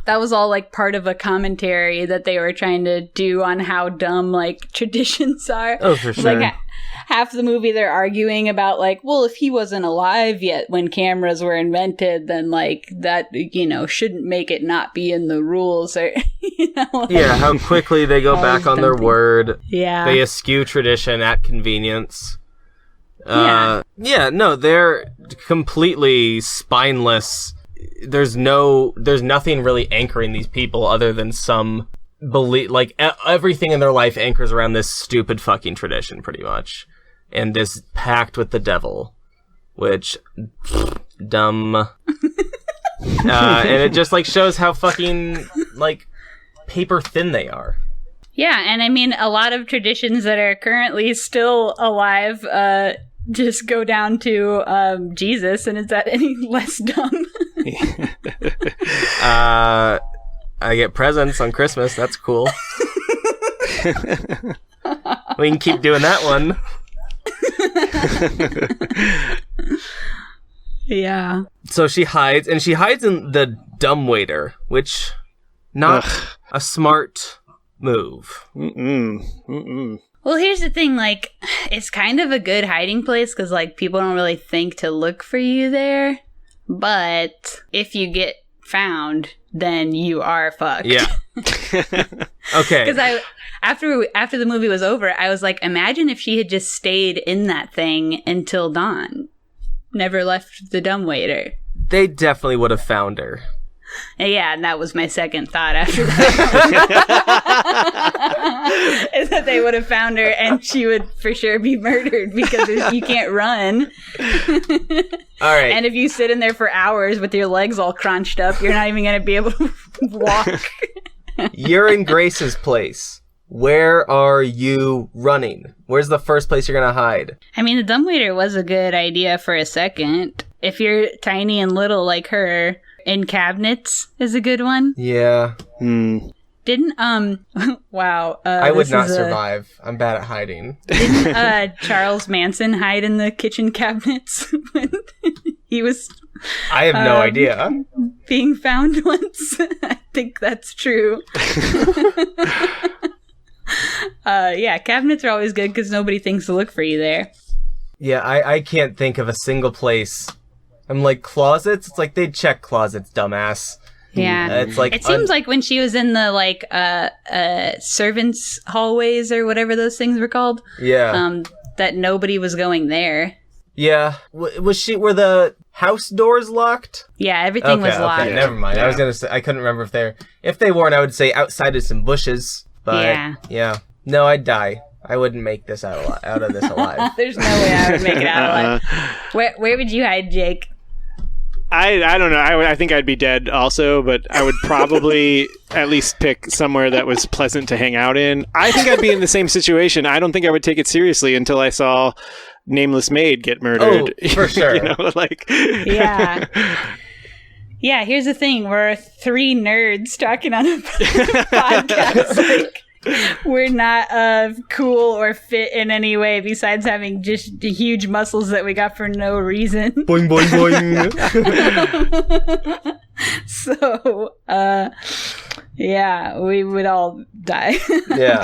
that was all like part of a commentary that they were trying to do on how dumb like traditions are. Oh, for sure. Like half the movie they're arguing about like, well, if he wasn't alive yet when cameras were invented, then like that, shouldn't make it not be in the rules. Or, like, yeah, how quickly they go back on their word. Yeah. They eschew tradition at convenience. Yeah, no, they're completely spineless. There's nothing really anchoring these people other than some belief. Like everything in their life anchors around this stupid fucking tradition, pretty much, and this pact with the devil, which dumb. And it just like shows how fucking like paper thin they are. Yeah, and I mean a lot of traditions that are currently still alive just go down to Jesus, and is that any less dumb? I get presents on Christmas. That's cool. We can keep doing that one. Yeah. So she hides, and she hides in the dumbwaiter, which not a smart move. Well, here's the thing, like, it's kind of a good hiding place because, like, people don't really think to look for you there. But if you get found, then you are fucked. Yeah. Okay. Because after the movie was over, I was like, imagine if she had just stayed in that thing until dawn. Never left the dumbwaiter. They definitely would have found her. Yeah, and that was my second thought after that. Is that they would have found her and she would for sure be murdered because you can't run. All right. And if you sit in there for hours with your legs all crunched up, you're not even going to be able to walk. You're in Grace's place. Where are you running? Where's the first place you're going to hide? I mean, the dumbwaiter was a good idea for a second. If you're tiny and little like her... In cabinets is a good one. Yeah. Didn't wow. I would not survive. I'm bad at hiding. Didn't Charles Manson hide in the kitchen cabinets when he was? I have no idea. Being found once. I think that's true. Yeah, cabinets are always good because nobody thinks to look for you there. Yeah, I can't think of a single place. I'm like, closets? It's like, they'd check closets, dumbass. Yeah. It's like... It seems like when she was in the, like, servants' hallways or whatever those things were called. Yeah. That nobody was going there. Yeah. Were the house doors locked? Yeah, everything was locked. Okay, never mind. Yeah. I was gonna say, I couldn't remember if they weren't, I would say outside of some bushes. But, yeah. No, I'd die. I wouldn't make this out of this alive. There's no way I would make it out alive. Where would you hide, Jake? I don't know. I think I'd be dead also, but I would probably at least pick somewhere that was pleasant to hang out in. I think I'd be in the same situation. I don't think I would take it seriously until I saw nameless maid get murdered. Oh, for sure. Yeah. Yeah, here's the thing. We're 3 nerds talking on a podcast. We're not cool or fit in any way besides having just the huge muscles that we got for no reason. Boing, boing, boing. So, yeah, we would all die. Yeah.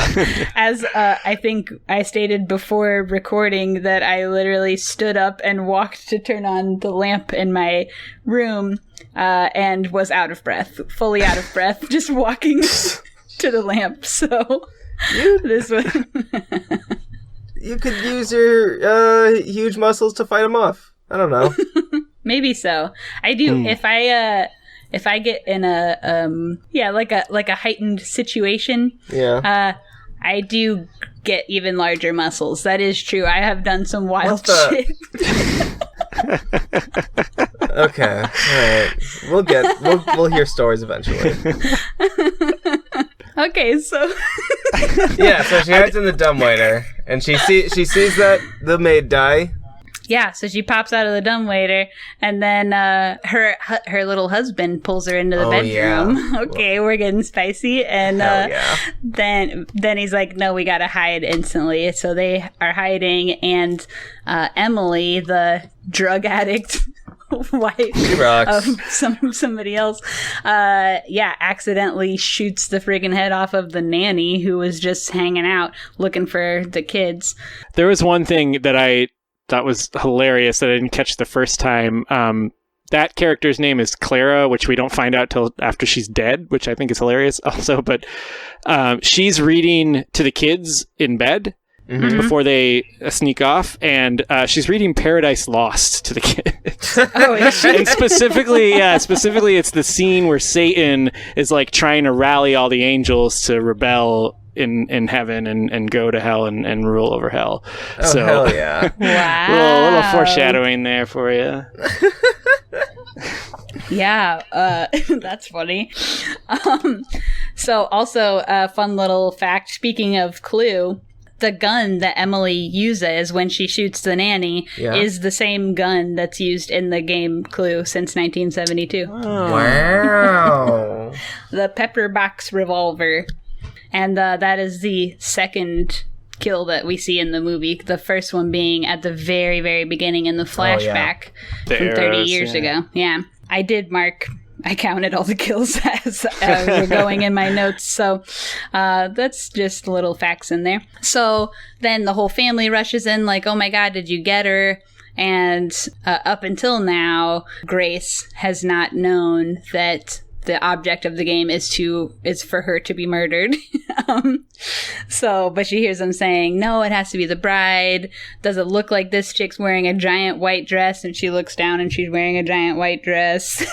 As I think I stated before recording that I literally stood up and walked to turn on the lamp in my room and was out of breath, fully out of breath, just walking to the lamp. So this was... You could use your huge muscles to fight them off. I don't know. Maybe so. I do. If I get in a like a heightened situation, I do get even larger muscles. That is true. I have done some wild shit. Okay, all right. We'll hear stories eventually. Okay, so yeah, so she hides in the dumbwaiter, and she sees that the maid die. Yeah, so she pops out of the dumbwaiter, and then her little husband pulls her into the bedroom. Yeah. Okay, we're getting spicy, and then he's like, "No, we gotta hide instantly." So they are hiding, and Emily, the drug addict wife of somebody else, accidentally shoots the friggin' head off of the nanny who was just hanging out looking for the kids. There was one thing that I thought was hilarious that I didn't catch the first time. That character's name is Clara, which we don't find out till after she's dead, which I think is hilarious also. But she's reading to the kids in bed before they sneak off, and she's reading Paradise Lost to the kids. Oh, is she? And specifically, it's the scene where Satan is like trying to rally all the angels to rebel in heaven and go to hell and rule over hell. Oh, so, hell yeah. Wow. a little foreshadowing there for you. Yeah, that's funny. So also a fun little fact, speaking of Clue, the gun that Emily uses when she shoots the nanny is the same gun that's used in the game Clue since 1972. Oh. Wow. The pepper box revolver. And that is the second kill that we see in the movie. The first one being at the very, very beginning in the flashback from 30 years ago. Yeah. I counted all the kills as we're going in my notes. So that's just little facts in there. So then the whole family rushes in like, oh my God, did you get her? And up until now, Grace has not known that the object of the game is for her to be murdered. But she hears them saying, no, it has to be the bride. Does it look like this chick's wearing a giant white dress? And she looks down and she's wearing a giant white dress.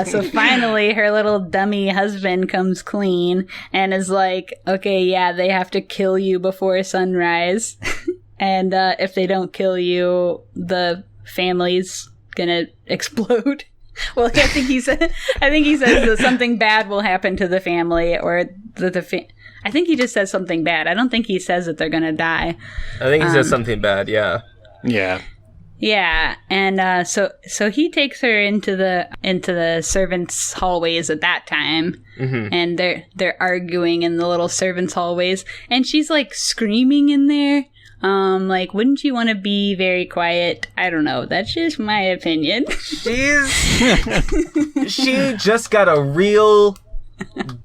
So finally her little dummy husband comes clean and is like, okay, yeah, they have to kill you before sunrise. And if they don't kill you, the family's gonna explode. Well, I think he says that something bad will happen to the family, or I think he just says something bad. I don't think he says that they're gonna die. I think he says something bad. Yeah. Yeah, and so he takes her into the servants' hallways at that time, and they're arguing in the little servants' hallways, and she's like screaming in there. Like, wouldn't you want to be very quiet? I don't know. That's just my opinion. She just got a real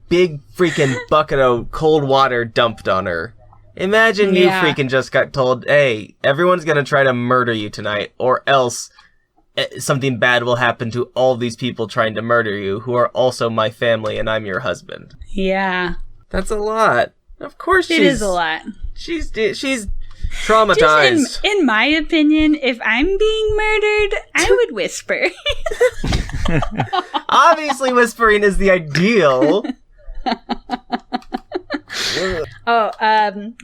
big freaking bucket of cold water dumped on her. Imagine you freaking just got told, hey, everyone's gonna try to murder you tonight, or else something bad will happen to all these people trying to murder you, who are also my family, and I'm your husband. Yeah. That's a lot. Of course it is a lot. She's traumatized. Just in my opinion, if I'm being murdered, I would whisper. Obviously, whispering is the ideal.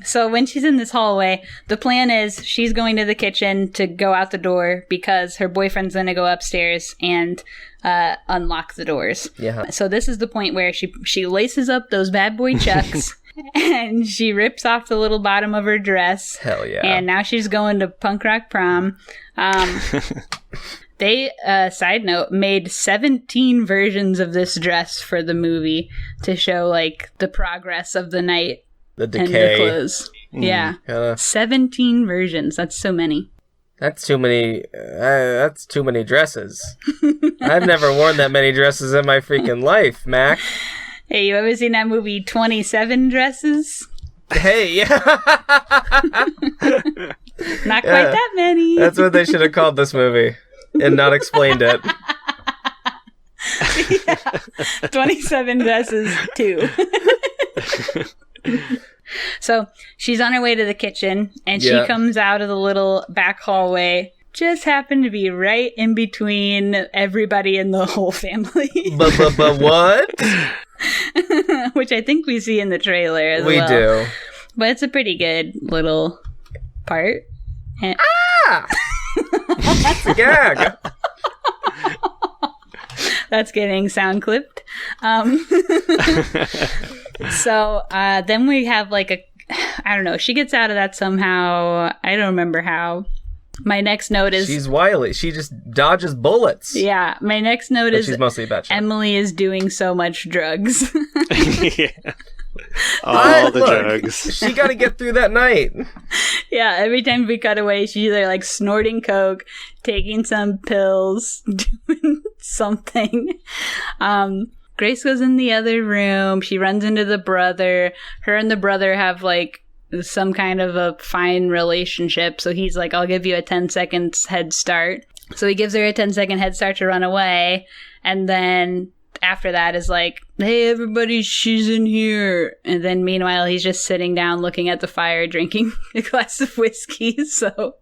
So when she's in this hallway, the plan is she's going to the kitchen to go out the door because her boyfriend's going to go upstairs and unlock the doors. Yeah. So this is the point where she laces up those bad boy chucks And she rips off the little bottom of her dress. Hell yeah. And now she's going to punk rock prom. They, side note, made 17 versions of this dress for the movie to show, like, the progress of the night. The decay. And the clothes. Yeah. 17 versions. That's so many. That's too many. That's too many dresses. I've never worn that many dresses in my freaking life, Mac. Hey, you ever seen that movie 27 Dresses? Hey, yeah. Not quite that many. That's what they should have called this movie and not explained it. Yeah. 27 Dresses 2. So she's on her way to the kitchen, and she comes out of the little back hallway. Just happened to be right in between everybody in the whole family. But what? Which I think we see in the trailer as well. We do. But it's a pretty good little part. And That's a gag. That's getting sound clipped. So then we have like I don't know, she gets out of that somehow. I don't remember how. My next note is... She's wily. She just dodges bullets. Yeah. My next note is... She's mostly a bad shot. Emily is doing so much drugs. Yeah. All the drugs. She got to get through that night. Yeah. Every time we cut away, she's either like snorting coke, taking some pills, doing something. Grace goes in the other room. She runs into the brother. Her and the brother have like some kind of a fine relationship. So he's like, I'll give you a 10 seconds head start. So he gives her a 10-second head start to run away. And then after that is like, hey, everybody, she's in here. And then meanwhile, he's just sitting down looking at the fire, drinking a glass of whiskey. So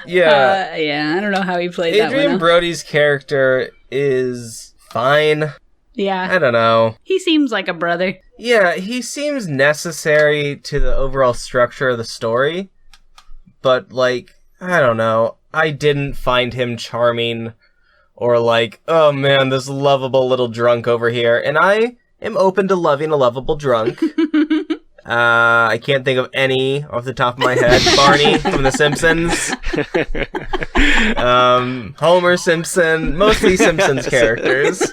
yeah, I don't know how he played that one. Adrian Brody's character is fine. Yeah. I don't know. He seems like a brother. Yeah, he seems necessary to the overall structure of the story. But, like, I don't know. I didn't find him charming or like, oh man, this lovable little drunk over here. And I am open to loving a lovable drunk. I can't think of any off the top of my head. Barney from The Simpsons. Homer Simpson. Mostly Simpsons characters.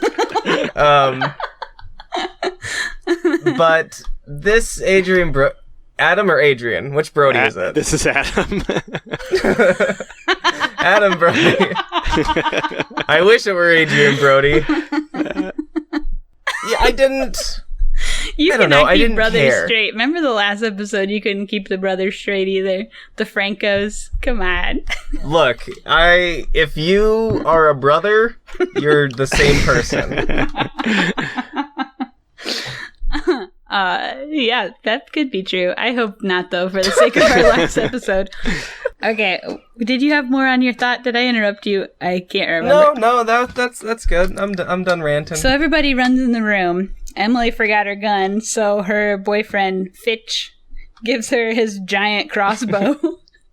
But this Adam or Adrian? Which Brody is it? This is Adam. Adam Brody. I wish it were Adrian Brody. Yeah, I didn't... You cannot keep brothers straight. Remember the last episode? You couldn't keep the brothers straight either. The Francos. Come on. Look, if you are a brother, you're the same person. Yeah, that could be true. I hope not, though, for the sake of our last episode. Okay, did you have more on your thought? Did I interrupt you? I can't remember. No, that's good. I'm done ranting. So everybody runs in the room. Emily forgot her gun, so her boyfriend, Fitch, gives her his giant crossbow.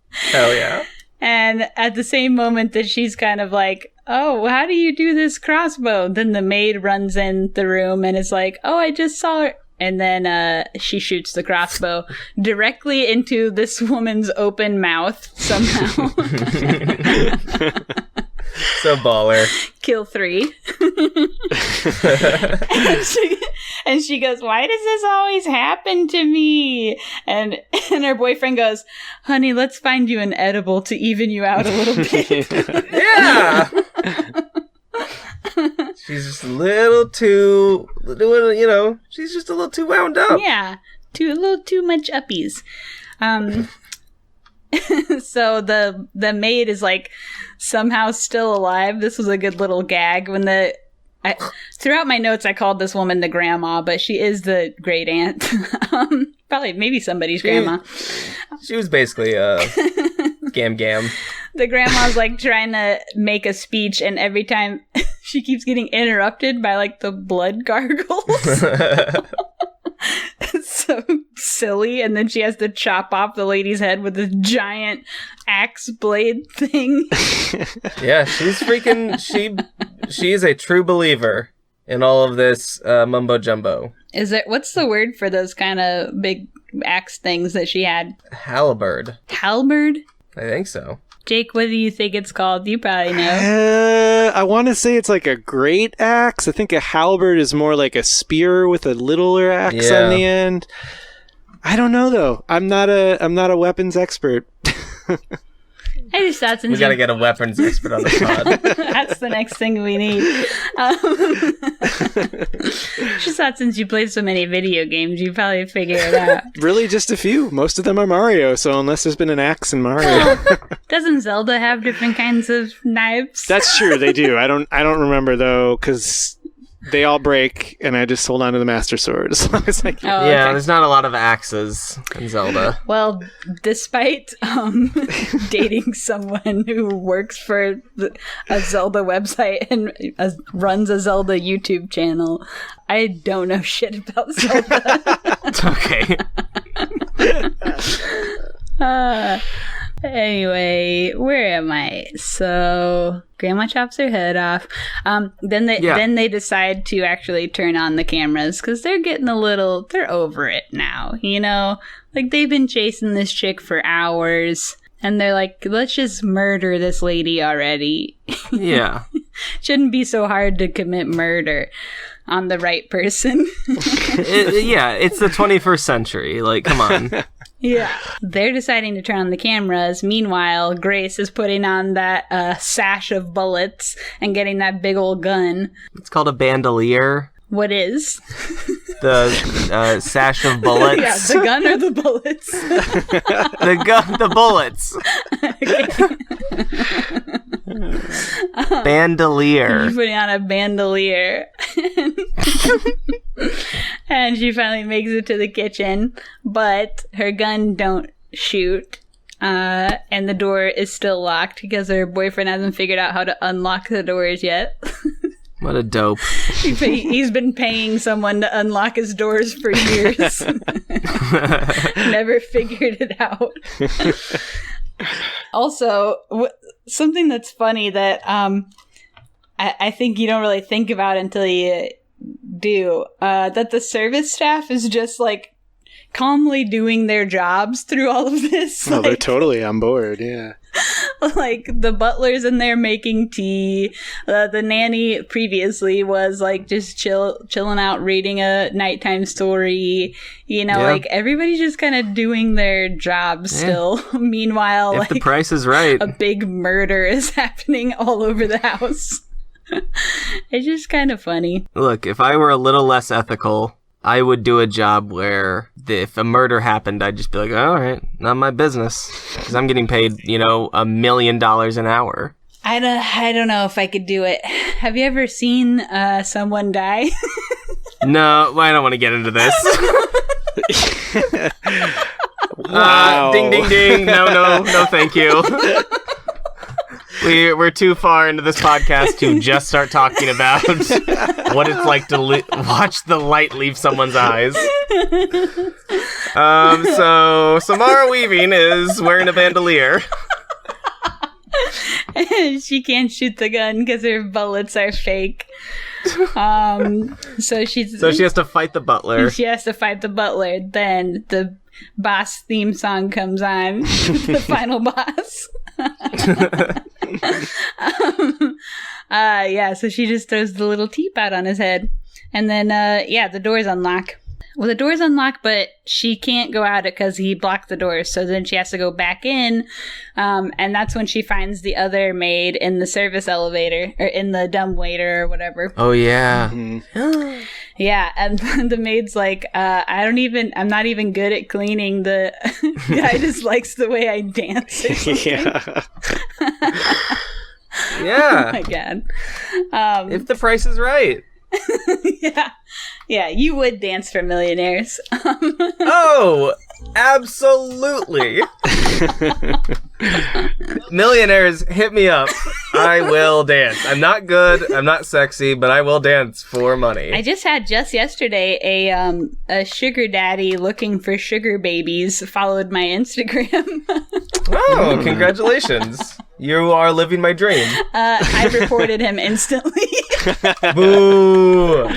Hell yeah. And at the same moment that she's kind of like, oh, how do you do this crossbow? Then the maid runs in the room and is like, oh, I just saw her. And then she shoots the crossbow directly into this woman's open mouth somehow. So baller. Kill 3. and she goes, why does this always happen to me? And her boyfriend goes, honey, let's find you an edible to even you out a little bit. Yeah. She's just a little too, she's just a little too wound up. Yeah. A little too much uppies. So the maid is like somehow still alive. This was a good little gag when throughout my notes I called this woman the grandma, but she is the great aunt. Probably maybe somebody's grandma. She was basically gam. The grandma's like trying to make a speech, and every time she keeps getting interrupted by like the blood gargles. It's so silly. And then she has to chop off the lady's head with this giant axe blade thing. Yeah, she's freaking... She is a true believer in all of this mumbo jumbo. What's the word for those kind of big axe things that she had? Halberd. Halberd? I think so. Jake, what do you think it's called? You probably know. I want to say it's like a great axe. I think a halberd is more like a spear with a littler axe on the end. I don't know though. I'm not a weapons expert. I just thought since we gotta get a weapons expert on the pod. That's the next thing we need. Just thought since you played so many video games, you probably figure it out. Really, just a few. Most of them are Mario, so unless there's been an axe in Mario. Doesn't Zelda have different kinds of knives? That's true, they do. I don't remember though, because they all break, and I just hold on to the Master Sword as long as I can. Oh, okay. Yeah, there's not a lot of axes in Zelda. Well, despite dating someone who works for a Zelda website and runs a Zelda YouTube channel, I don't know shit about Zelda. Okay. Anyway, where am I? So, Grandma chops her head off. Then they decide to actually turn on the cameras because they're they're over it now, you know? Like, they've been chasing this chick for hours, and they're like, let's just murder this lady already. Yeah. Shouldn't be so hard to commit murder on the right person. It's the 21st century. Like, come on. Yeah. They're deciding to turn on the cameras. Meanwhile, Grace is putting on that sash of bullets and getting that big old gun. It's called a bandolier. What is? The sash of bullets. Yeah, the gun or the bullets? The bullets. Bandolier. She's putting on a bandolier. And she finally makes it to the kitchen, but her gun don't shoot. And the door is still locked because her boyfriend hasn't figured out how to unlock the doors yet. What a dope. He's been paying someone to unlock his doors for years. Never figured it out. Also, something that's funny that I think you don't really think about until you do, that the service staff is just like calmly doing their jobs through all of this. Oh, they're totally on board, yeah. Like, the butler's in there making tea. The nanny previously was, like, just chilling out reading a nighttime story. You know, like, everybody's just kind of doing their job still. Meanwhile, if like, the price is right, a big murder is happening all over the house. It's just kind of funny. Look, if I were a little less ethical, I would do a job where if a murder happened, I'd just be like, all right, not my business. Because I'm getting paid, $1 million an hour. I don't know if I could do it. Have you ever seen someone die? No, I don't want to get into this. Wow. Ding, ding, ding. No, thank you. We're too far into this podcast to just start talking about what it's like to watch the light leave someone's eyes. So Samara Weaving is wearing a bandolier. She can't shoot the gun because her bullets are fake. So she has to fight the butler. She has to fight the butler. Then the boss theme song comes on. The final boss. So she just throws the little teapot on his head. And then, the doors unlock. Well, the doors unlock, but she can't go out because he blocked the doors. So then she has to go back in. And that's when she finds the other maid in the service elevator, or in the dumbwaiter or whatever. Oh, yeah. Mm-hmm. Yeah, and the maid's like, I'm not even good at cleaning. The guy just likes the way I dance or something. Yeah. Oh my God. If the price is right. Yeah, you would dance for millionaires. Oh, absolutely. Millionaires, hit me up. I will dance. I'm not good, I'm not sexy, but I will dance for money. I just yesterday a sugar daddy looking for sugar babies followed my Instagram. Oh, congratulations. You are living my dream. I reported him instantly. Boo.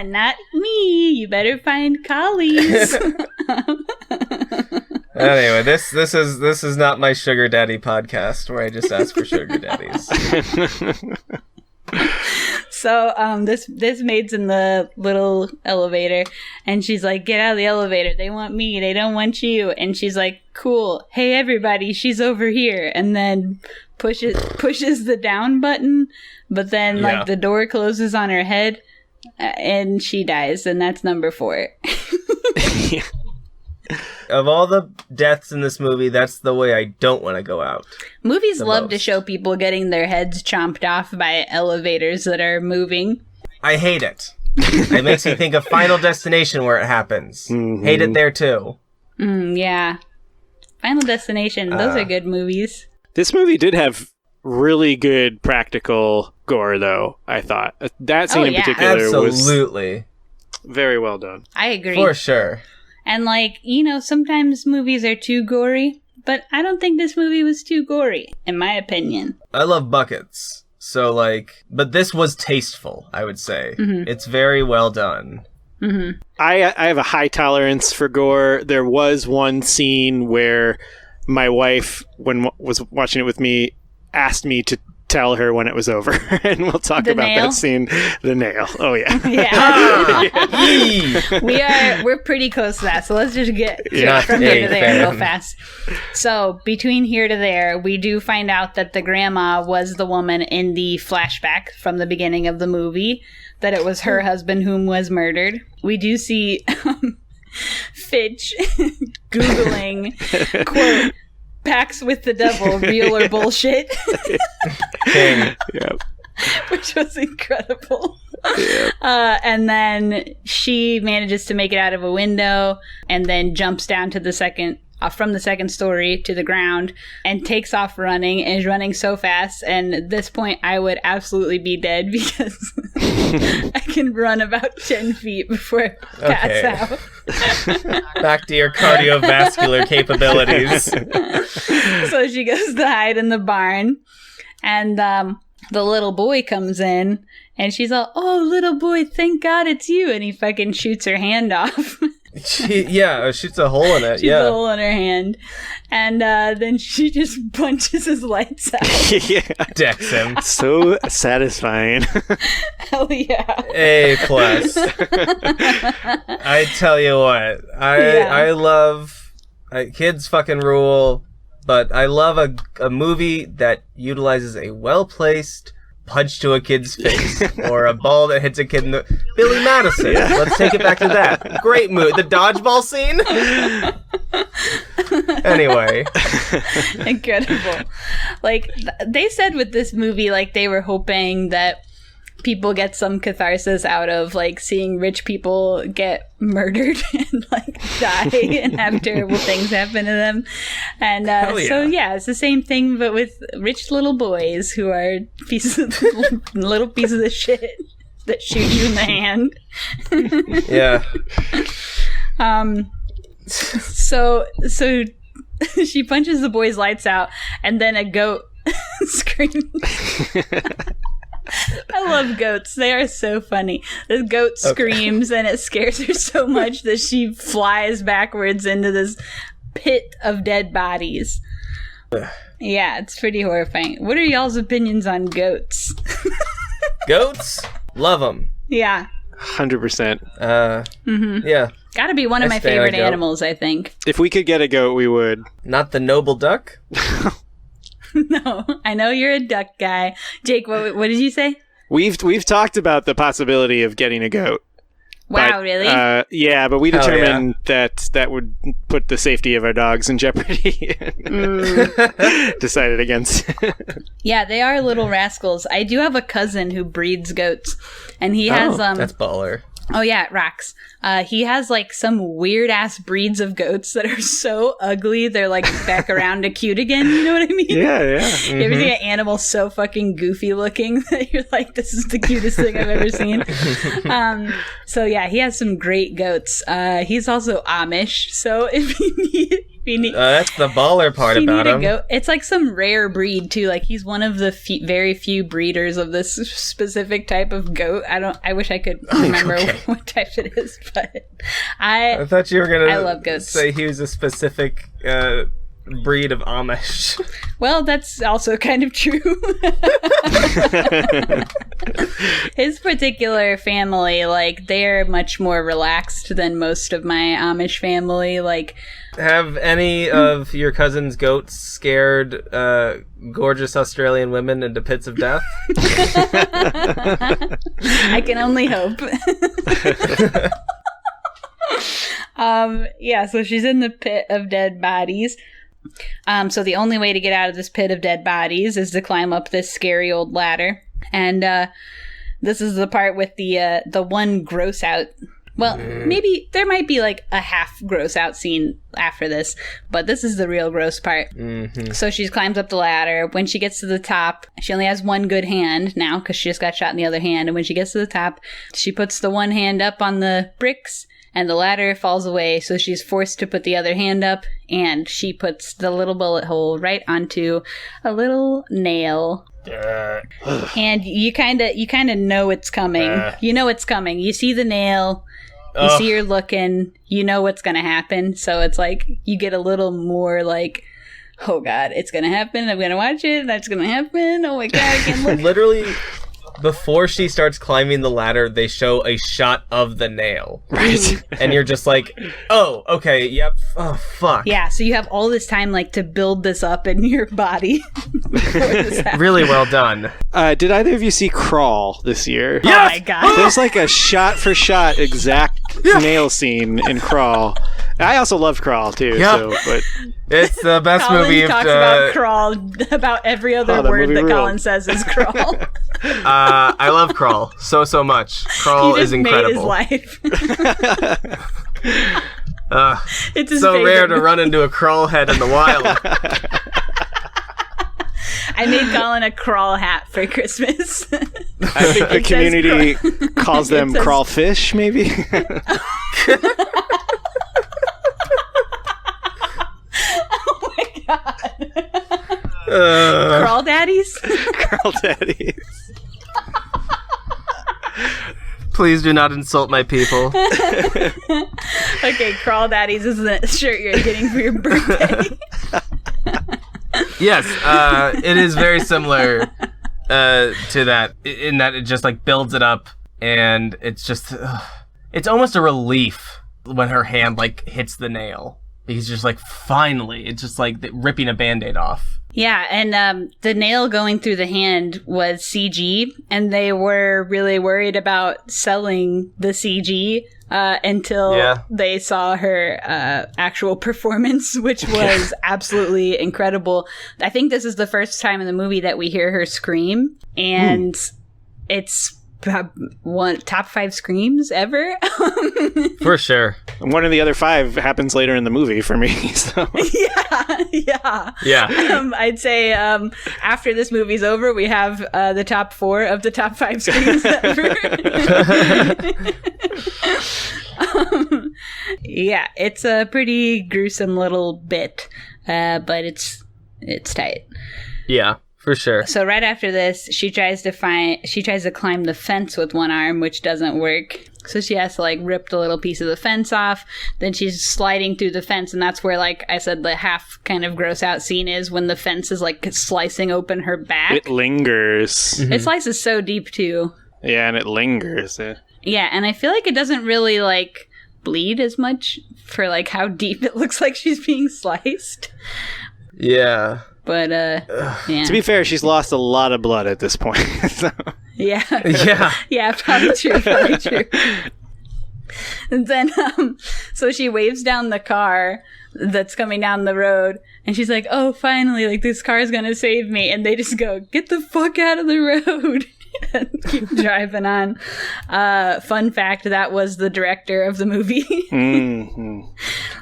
Not me. You better find Collies. Anyway, this is not my sugar daddy podcast where I just ask for sugar daddies. So this maid's in the little elevator, and she's like, "Get out of the elevator. They want me. They don't want you." And she's like, "Cool. Hey everybody, she's over here." And then pushes the down button, but then like the door closes on her head, and she dies. And that's number 4. Of all the deaths in this movie, that's the way I don't want to go out. Movies love to show people getting their heads chomped off by elevators that are moving. I hate it. It makes me think of Final Destination where it happens. Mm-hmm. Hate it there too. Yeah. Final Destination, those are good movies. This movie did have really good practical gore, though, I thought. That scene in particular was very well done. I agree. For sure. And, like, you know, sometimes movies are too gory, but I don't think this movie was too gory, in my opinion. I love buckets. So, like, but this was tasteful, I would say. Mm-hmm. It's very well done. Mm-hmm. I have a high tolerance for gore. There was one scene where my wife, when was watching it with me, asked me to tell her when it was over, and we'll talk about that scene. The nail. Oh yeah. We're pretty close to that, so let's just get from here to there real fast. So between here to there, we do find out that the grandma was the woman in the flashback from the beginning of the movie, that it was her husband whom was murdered. We do see Fitch Googling, quote, "Pacts with the devil, real or bullshit?" Yep. Which was incredible. Yep. And then she manages to make it out of a window, and then jumps down to the second from the second story to the ground, and takes off running, and is running so fast. And at this point, I would absolutely be dead, because I can run about 10 feet before I pass out. Back to your cardiovascular capabilities. So she goes to hide in the barn, and the little boy comes in, and she's all, "Oh, little boy, thank God it's you." And he fucking shoots her hand off. Shoots a hole in it. Shoots a hole in her hand. And then she just punches his lights out. Decks him. So satisfying. Hell yeah. A+. I tell you what. I love... kids fucking rule, but I love a movie that utilizes a well-placed punch to a kid's face, or a ball that hits a kid in the... Billy Madison. Let's take it back to that. Great movie. The dodgeball scene? Anyway. Incredible. Like, they said with this movie, like, they were hoping that people get some catharsis out of, like, seeing rich people get murdered and, like, die and have terrible things happen to them. And so, it's the same thing, but with rich little boys who are little pieces of shit that shoot you in the hand. Yeah. So she punches the boy's lights out, and then a goat screams. I love goats. They are so funny. The goat screams, and it scares her so much that she flies backwards into this pit of dead bodies. Yeah, it's pretty horrifying. What are y'all's opinions on goats? Goats? Love them. Yeah. 100%. Yeah. Gotta be one of my favorite animals, I think. If we could get a goat, we would. Not the noble duck? No, I know you're a duck guy. Jake, what did you say? We've talked about the possibility of getting a goat. Wow, but, really? Yeah, but we determined that would put the safety of our dogs in jeopardy. Decided against. Yeah, they are little rascals. I do have a cousin who breeds goats, and he has that's baller. Oh yeah, it rocks. He has like some weird ass breeds of goats that are so ugly they're like back around to cute again. You know what I mean? Yeah, yeah. Mm-hmm. You ever see an animal so fucking goofy looking that you're like, this is the cutest thing I've ever seen? So yeah, he has some great goats. He's also Amish, so if That's the baller part about him. It's like some rare breed too. Like he's one of the very few breeders of this specific type of goat. I wish I could remember what type it is, but I thought you were gonna. I love goats. Say he was a specific breed of Amish. Well, that's also kind of true. His particular family, like, they're much more relaxed than most of my Amish family. Like, have any of your cousin's goats scared gorgeous Australian women into pits of death? I can only hope. So she's in the pit of dead bodies. So the only way to get out of this pit of dead bodies is to climb up this scary old ladder. And this is the part with the one gross out. Well, maybe there might be like a half gross out scene after this, but this is the real gross part. Mm-hmm. So she climbs up the ladder. When she gets to the top, she only has one good hand now because she just got shot in the other hand. And when she gets to the top, she puts the one hand up on the bricks and the ladder falls away. So she's forced to put the other hand up, and she puts the little bullet hole right onto a little nail. And you kind of know it's coming. You know it's coming. You see the nail. You see her looking. You know what's going to happen. So it's like you get a little more like, oh God, it's going to happen. I'm going to watch it. That's going to happen. Oh my God, I can't look. Literally, before she starts climbing the ladder, they show a shot of the nail. Right. And you're just like, oh, okay, yep. Oh, fuck. Yeah, so you have all this time like to build this up in your body. Really well done. Did either of you see Crawl this year? Yes! Oh my God. There's like a shot-for-shot exact nail scene in Crawl. I also loved Crawl too. Yep. So, but it's the best Collin movie. Talks about Crawl about every other word that Collin says is Crawl. I love Crawl so much. Crawl is incredible. Made his life. It's his so favorite rare to run into a crawl head in the wild. I made Collin a Crawl hat for Christmas. I think the community calls them crawfish, maybe. Oh my God. Crawl daddies? Crawl daddies. Please do not insult my people. Okay, Crawl daddies is the shirt you're getting for your birthday. Yes, it is very similar to that, in that it just like builds it up, and it's just it's almost a relief when her hand like hits the nail. He's just like, finally, it's just like ripping a Band-Aid off. Yeah, and the nail going through the hand was CG, and they were really worried about selling the CG until they saw her actual performance, which was absolutely incredible. I think this is the first time in the movie that we hear her scream, and it's one top 5 screams ever. For sure. One of the other 5 happens later in the movie for me. So. Yeah. I'd say after this movie's over, we have the top 4 of the top 5 screams ever. Yeah, it's a pretty gruesome little bit, but it's tight. Yeah. For sure. So right after this, she tries to climb the fence with one arm, which doesn't work. So she has to like rip the little piece of the fence off. Then she's sliding through the fence, and that's where, like I said, the half kind of gross out scene is when the fence is like slicing open her back. It lingers. Mm-hmm. It slices so deep too. Yeah, and it lingers. Yeah, and I feel like it doesn't really like bleed as much for like how deep it looks like she's being sliced. Yeah. But, yeah. To be fair, she's lost a lot of blood at this point. So. Yeah. Yeah. Yeah, probably true. And then, so she waves down the car that's coming down the road, and she's like, oh, finally, like, this car is gonna save me. And they just go, get the fuck out of the road. And keep driving on. Fun fact, that was the director of the movie. Mm-hmm.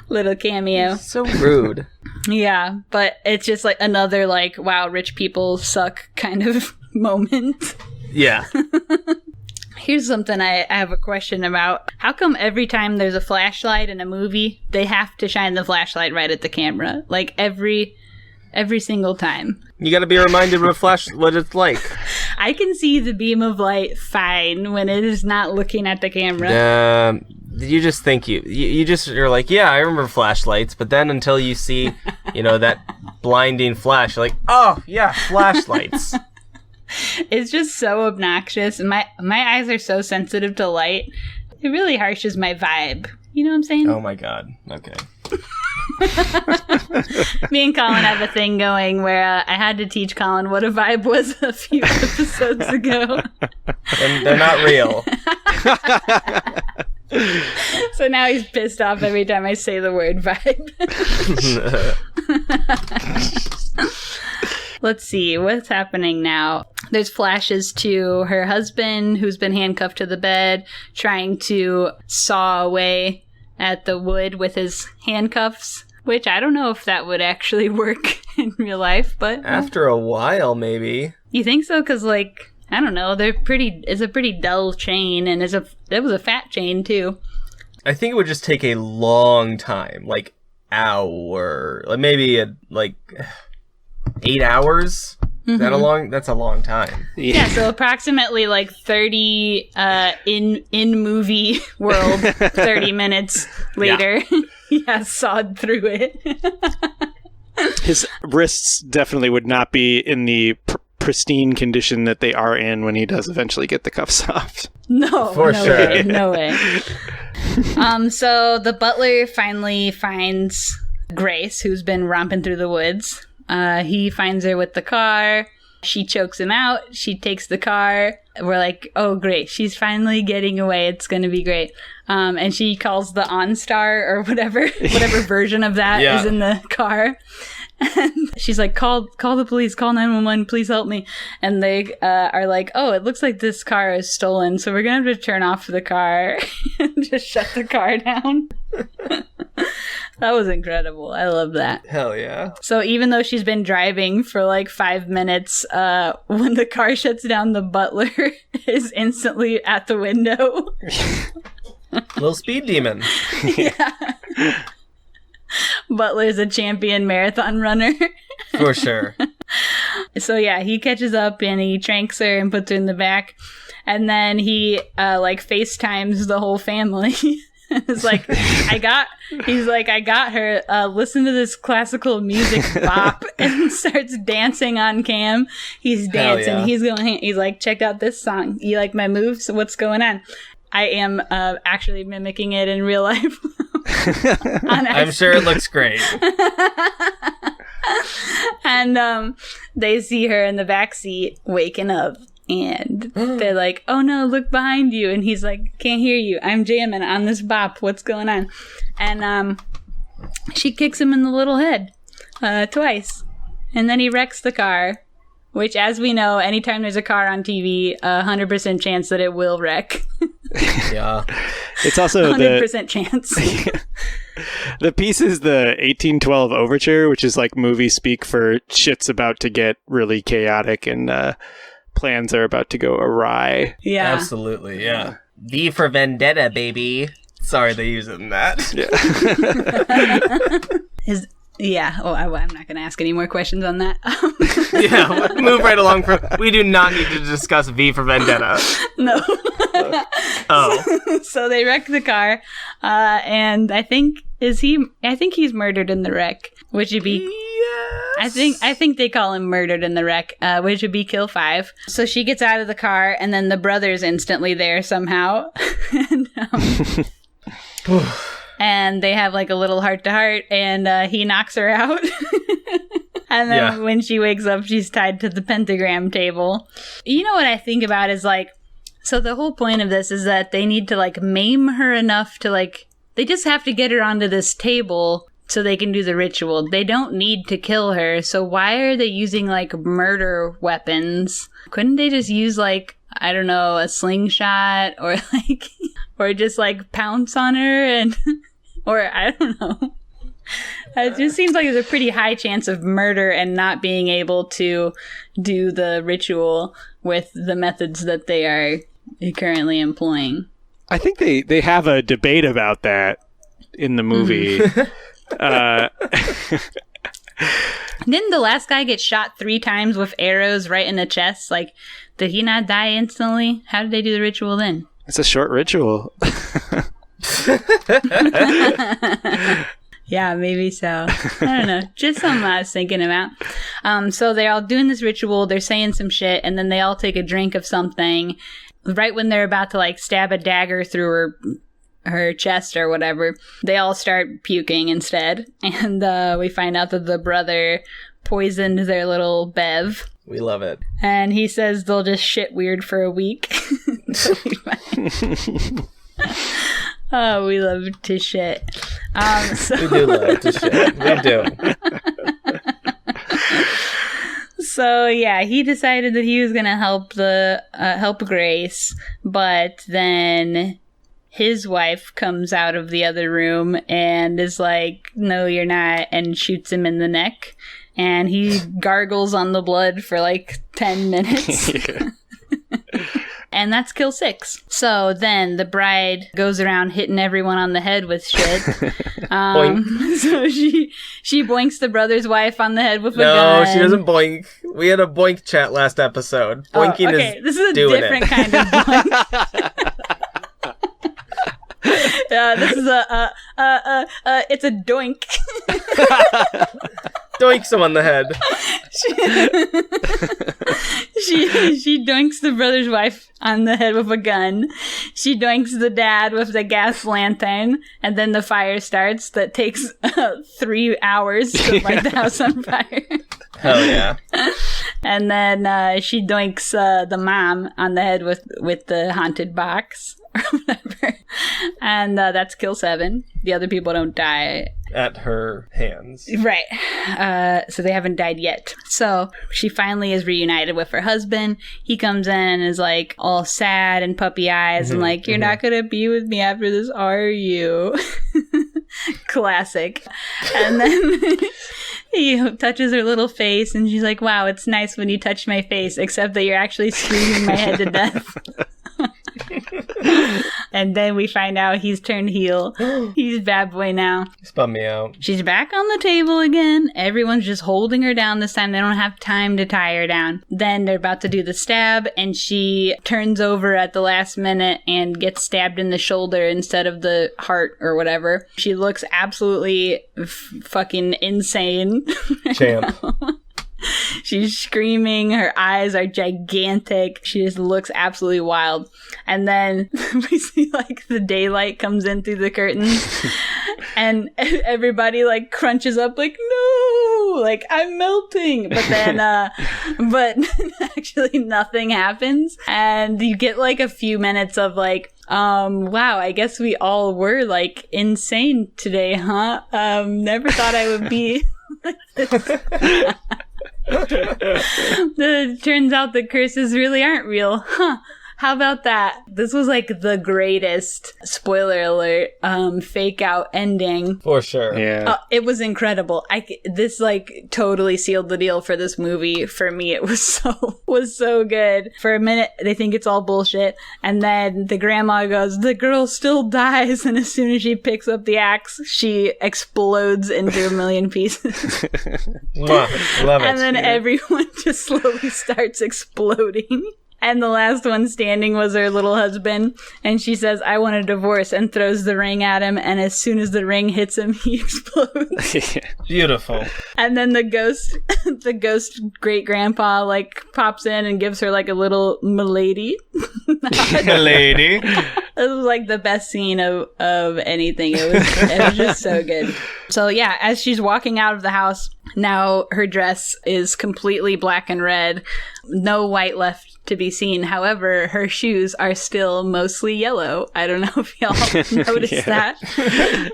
Little cameo. So rude. Yeah, but it's just like another like, wow, rich people suck kind of moment. Yeah. Here's something I have a question about. How come every time there's a flashlight in a movie, they have to shine the flashlight right at the camera? Like every single time. You gotta be reminded what it's like. I can see the beam of light fine when it is not looking at the camera. You just think you're like, yeah, I remember flashlights, but then until you see, that blinding flash, you're like, oh yeah, flashlights. It's just so obnoxious. My eyes are so sensitive to light. It really harshes my vibe. You know what I'm saying? Oh my god. Okay. Me and Collin have a thing going where I had to teach Collin what a vibe was a few episodes ago. And they're not real. So now he's pissed off every time I say the word vibe. Let's see, what's happening now? There's flashes to her husband, who's been handcuffed to the bed, trying to saw away at the wood with his handcuffs, which I don't know if that would actually work in real life, but... After a while, maybe. You think so? Because, I don't know, it's a pretty dull chain, and it was a fat chain, too. I think it would just take a long time, maybe 8 hours? Mm-hmm. That's a long time. Yeah, so approximately 30 in movie world 30 minutes later. He has sawed through it. His wrists definitely would not be in the pristine condition that they are in when he does eventually get the cuffs off. No, for sure. No way. So the butler finally finds Grace, who's been romping through the woods. He finds her with the car. She chokes him out. She takes the car. We're like, oh, great. She's finally getting away. It's going to be great. And she calls the OnStar or whatever version of that is in the car. And she's like, call the police, call 911, please help me. And they are like, oh, it looks like this car is stolen, so we're going to have to turn off the car and just shut the car down. That was incredible. I love that. Hell yeah. So even though she's been driving for 5 minutes, when the car shuts down, the butler is instantly at the window. Little speed demon. Yeah. Butler's a champion marathon runner. For sure. So yeah, he catches up and he tranks her and puts her in the back. And then he FaceTimes the whole family. It's like, I got her, listen to this classical music bop, and starts dancing on cam. He's dancing. Yeah. He's like, check out this song. You like my moves? What's going on? I am actually mimicking it in real life. I'm sure it looks great. And they see her in the backseat waking up. And they're like, oh no, look behind you. And he's like, can't hear you. I'm jamming on this bop. What's going on? And she kicks him in the little head twice. And then he wrecks the car, which, as we know, anytime there's a car on TV, 100% chance that it will wreck. Yeah. It's also 100% chance. The piece is the 1812 Overture, which is movie speak for shit's about to get really chaotic and plans are about to go awry. Yeah. Absolutely, yeah. V for Vendetta, baby. Sorry they use it in that. Yeah. I'm not going to ask any more questions on that. Yeah, move right along. We do not need to discuss V for Vendetta. No. Oh. So they wreck the car, and I think he's murdered in the wreck, which would be... Yes. I think they call him murdered in the wreck, which would be kill 5. So she gets out of the car, and then the brother's instantly there somehow. And they have a little heart-to-heart, and he knocks her out. And then when she wakes up, she's tied to the pentagram table. You know what I think about is so the whole point of this is that they need to maim her enough to they just have to get her onto this table so they can do the ritual. They don't need to kill her. So why are they using murder weapons? Couldn't they just use I don't know, a slingshot or or just pounce on her and or I don't know. It just seems like there's a pretty high chance of murder and not being able to do the ritual with the methods that they are currently employing. I think they have a debate about that in the movie. Didn't the last guy get shot 3 times with arrows right in the chest? Like, did he not die instantly? How did they do the ritual then? It's a short ritual. Yeah, maybe so. I don't know. Just something I was thinking about. So they're all doing this ritual. They're saying some shit, and then they all take a drink of something. Right when they're about to, like, stab a dagger through her chest or whatever, they all start puking instead. And we find out that the brother poisoned their little bev. We love it. And he says they'll just shit weird for a week. Oh, we love to shit. We do love to shit. We do. So yeah, he decided that he was gonna help Grace, but then his wife comes out of the other room and is like, "No, you're not," and shoots him in the neck, and he gargles on the blood for like 10 minutes. And that's kill 6. So then the bride goes around hitting everyone on the head with shit. So she boinks the brother's wife on the head with a gun. No, she doesn't boink. We had a boink chat last episode. Boinking is this is a doing different it. kind of boink. This is it's a doink. Doinks him on the head. She doinks the brother's wife on the head with a gun. She doinks the dad with the gas lantern, and then the fire starts. That takes 3 hours to light the house on fire. Hell yeah. And then she doinks the mom on the head with the haunted box or whatever. And that's kill 7. The other people don't die at her hands. Right. So they haven't died yet. So she finally is reunited with her husband. He comes in and is like all sad and puppy eyes and like, "You're not going to be with me after this, are you?" Classic. And then he touches her little face and she's like, "Wow, it's nice when you touch my face, except that you're actually screaming my head to death." And then we find out he's turned heel. He's bad boy now. He's bummed me out. She's back on the table again. Everyone's just holding her down this time. They don't have time to tie her down. Then they're about to do the stab, and she turns over at the last minute and gets stabbed in the shoulder instead of the heart or whatever. She looks absolutely fucking insane. Champ. She's screaming. Her eyes are gigantic. She just looks absolutely wild. And then we see like the daylight comes in through the curtains and everybody like crunches up like, "No, like I'm melting." But then, but actually nothing happens. And you get like a few minutes of like, wow, I guess we all were like insane today, huh? Never thought I would be like this. Turns out the curses really aren't real. Huh. How about that? This was like the greatest, spoiler alert, fake out ending. For sure. Yeah. It was incredible. This like totally sealed the deal for this movie. For me, it was so good. For a minute, they think it's all bullshit. And then the grandma goes, "The girl still dies." And as soon as she picks up the axe, she explodes into a million pieces. Love it. And then everyone just slowly starts exploding. And the last one standing was her little husband. And she says, "I want a divorce," and throws the ring at him. And as soon as the ring hits him, he explodes. Beautiful. And then the ghost great grandpa like pops in and gives her like a little milady. Milady. This was like the best scene of anything. It was just so good. So yeah, as she's walking out of the house, now her dress is completely black and red. No white left to be seen. However, her shoes are still mostly yellow. I don't know if y'all noticed that,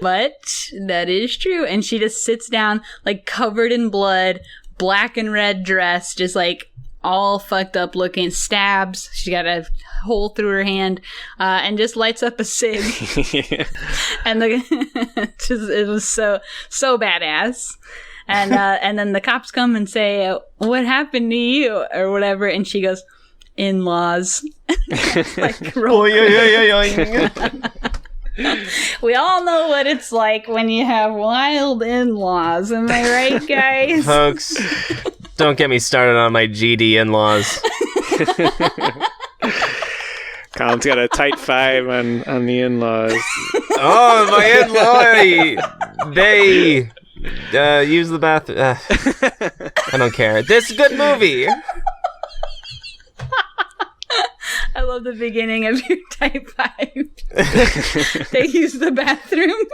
but that is true. And she just sits down like covered in blood, black and red dress, just like all fucked up looking, stabs. She got a hole through her hand, and just lights up a cig. And it was so badass. And then the cops come and say, "What happened to you?" or whatever. And she goes, in-laws. Like, we all know what it's like when you have wild in-laws. Am I right, guys? Folks, don't get me started on my GD in-laws. Collin's got a tight 5 on the in-laws. Oh, my in-law! They use the bathroom. I don't care. This is a good movie. I love the beginning of your type 5. They use the bathroom.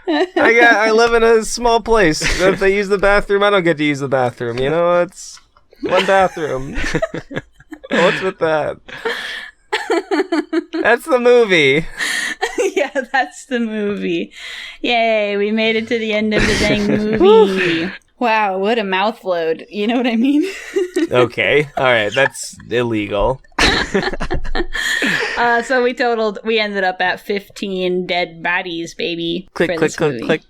I live in a small place. If they use the bathroom, I don't get to use the bathroom. You know, it's one bathroom. What's with that? That's the movie. Yeah, that's the movie. Yay, we made it to the end of the dang movie. Wow, what a mouth load. You know what I mean? Okay, all right, that's illegal. So we ended up at 15 dead bodies, baby. Click, click, click, click.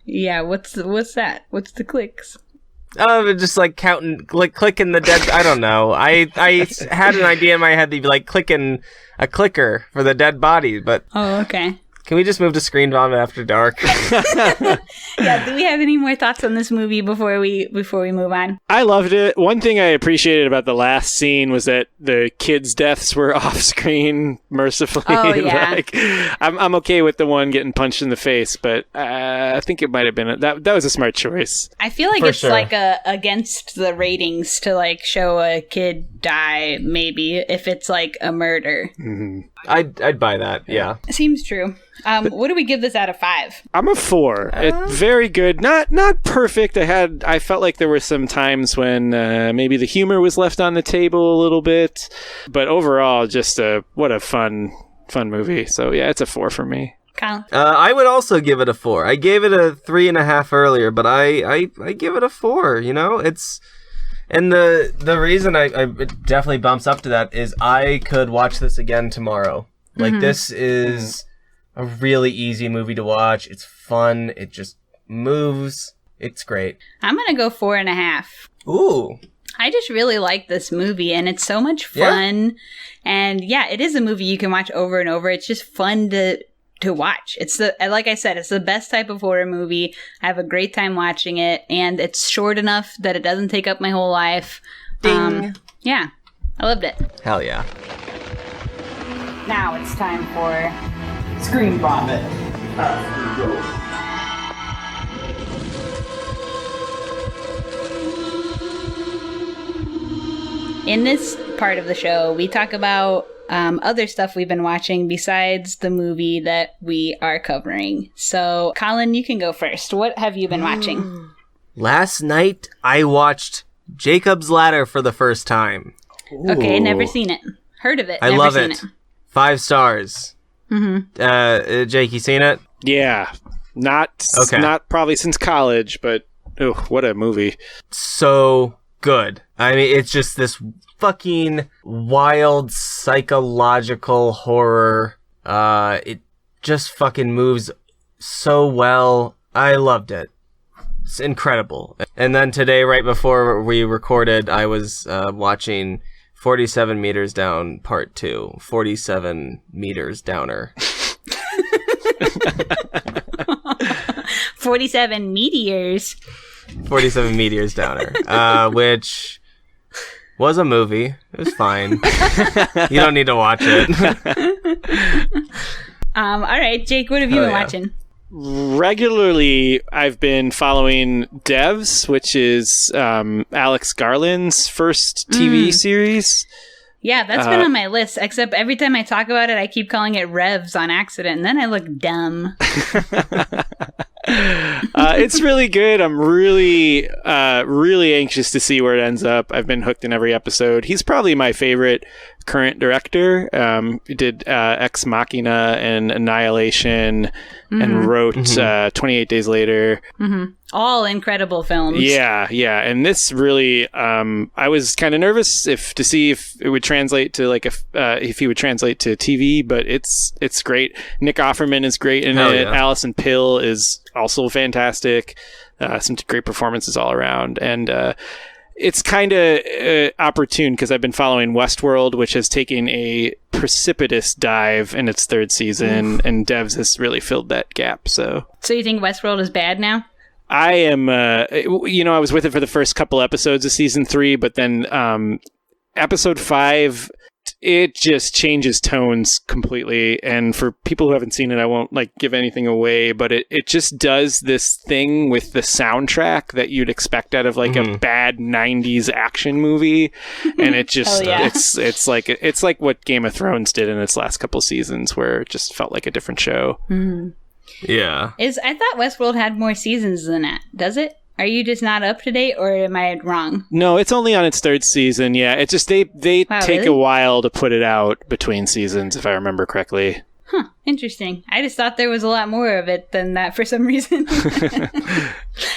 Yeah, what's that? What's the clicks? Oh, just like counting, like clicking the dead. I don't know. I had an idea in my head that you'd be like clicking a clicker for the dead body, but oh, okay. Can we just move to ScreenVomit after dark? Yeah, do we have any more thoughts on this movie before we move on? I loved it. One thing I appreciated about the last scene was that the kids' deaths were off screen, mercifully. Oh, yeah. Like, I'm okay with the one getting punched in the face, but I think it might have been that was a smart choice. I feel like it's like against the ratings to like show a kid die, maybe if it's like a murder. Mm-hmm. I'd buy that. Yeah, seems true. What do we give this out of 5? I'm a 4. It's very good. Not perfect. I felt like there were some times when maybe the humor was left on the table a little bit, but overall, just what a fun movie. So yeah, it's a 4 for me. Collin? I would also give it a 4. I gave it a 3.5 earlier, but I give it a 4. You know, it's. And the reason it definitely bumps up to that is I could watch this again tomorrow. Like, this is a really easy movie to watch. It's fun. It just moves. It's great. I'm going to go 4.5. Ooh. I just really like this movie, and it's so much fun. Yeah. And yeah, it is a movie you can watch over and over. It's just fun to watch. It's like I said, it's the best type of horror movie. I have a great time watching it, and it's short enough that it doesn't take up my whole life. Ding. Yeah, I loved it. Hell yeah. Now it's time for ScreenVomit. In this part of the show, we talk about other stuff we've been watching besides the movie that we are covering. So, Collin, you can go first. What have you been watching? Last night, I watched Jacob's Ladder for the first time. Ooh. Okay, never seen it. Heard of it. I never love seen it. 5 stars. Mm-hmm. Jake, you seen it? Yeah. Not probably since college, but what a movie. So good. I mean, it's just this fucking wild psychological horror. It just fucking moves so well. I loved it. It's incredible. And then today, right before we recorded, I was watching 47 Meters Down Part 2. 47 Meters Downer. 47 Meteors. 47 Meteors Downer. Which was a movie. It was fine. You don't need to watch it. All right, Jake, what have you been watching? Regularly, I've been following Devs, which is Alex Garland's first TV series. Yeah, that's been on my list, except every time I talk about it, I keep calling it Revs on accident, and then I look dumb. It's really good. I'm really, really anxious to see where it ends up. I've been hooked in every episode. He's probably my favorite current director. He did Ex Machina and Annihilation and wrote 28 Days Later. Mm-hmm. All incredible films. Yeah. And this really, I was kind of nervous to see if it would translate to if he would translate to TV, but it's great. Nick Offerman is great in it. Yeah. Alison Pill is also fantastic. Some great performances all around. And It's kind of opportune because I've been following Westworld, which has taken a precipitous dive in its third season, and Devs has really filled that gap. So you think Westworld is bad now? I am, I was with it for the first couple episodes of season 3, but then episode 5, it just changes tones completely. And for people who haven't seen it, I won't give anything away, but it just does this thing with the soundtrack that you'd expect out of a bad 90s action movie. And it just, it's like what Game of Thrones did in its last couple seasons, where it just felt like a different show. Mm-hmm. Yeah. I thought Westworld had more seasons than that. Does it? Are you just not up to date, or am I wrong? No, it's only on its third season. Yeah, it's just they take a while to put it out between seasons, if I remember correctly. Huh, interesting. I just thought there was a lot more of it than that for some reason. I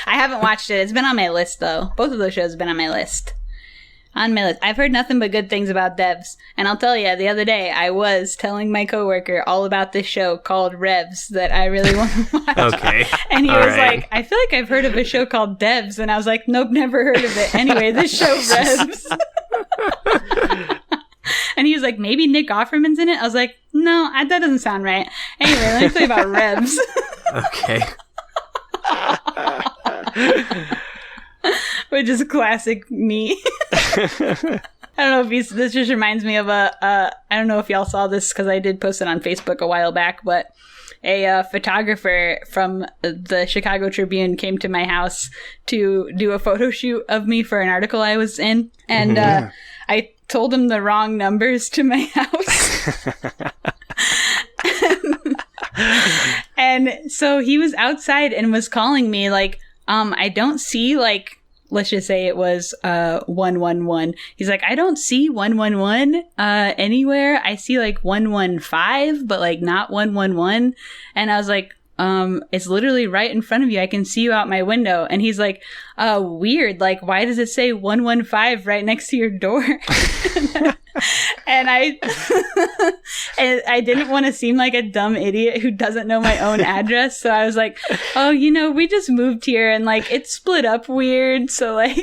haven't watched it. It's been on my list, though. Both of those shows have been on my list. I've heard nothing but good things about Devs. And I'll tell you, the other day, I was telling my coworker all about this show called Revs that I really want to watch. Okay. And he was like, I feel like I've heard of a show called Devs. And I was like, nope, never heard of it. Anyway, this show Revs. And he was like, maybe Nick Offerman's in it? I was like, no, that doesn't sound right. Anyway, let me tell you about Revs. Okay. Which is classic me. I don't know if this just reminds me of I don't know if y'all saw this because I did post it on Facebook a while back, but a photographer from the Chicago Tribune came to my house to do a photo shoot of me for an article I was in. And I told him the wrong numbers to my house. And so he was outside and was calling me I don't see let's just say it was 111. He's like, I don't see 111 anywhere. I see 115, but not 111. And I was like, it's literally right in front of you. I can see you out my window. And he's like, weird. Why does it say 115 right next to your door? And I didn't want to seem like a dumb idiot who doesn't know my own address. So I was like, oh, we just moved here and it's split up weird. So I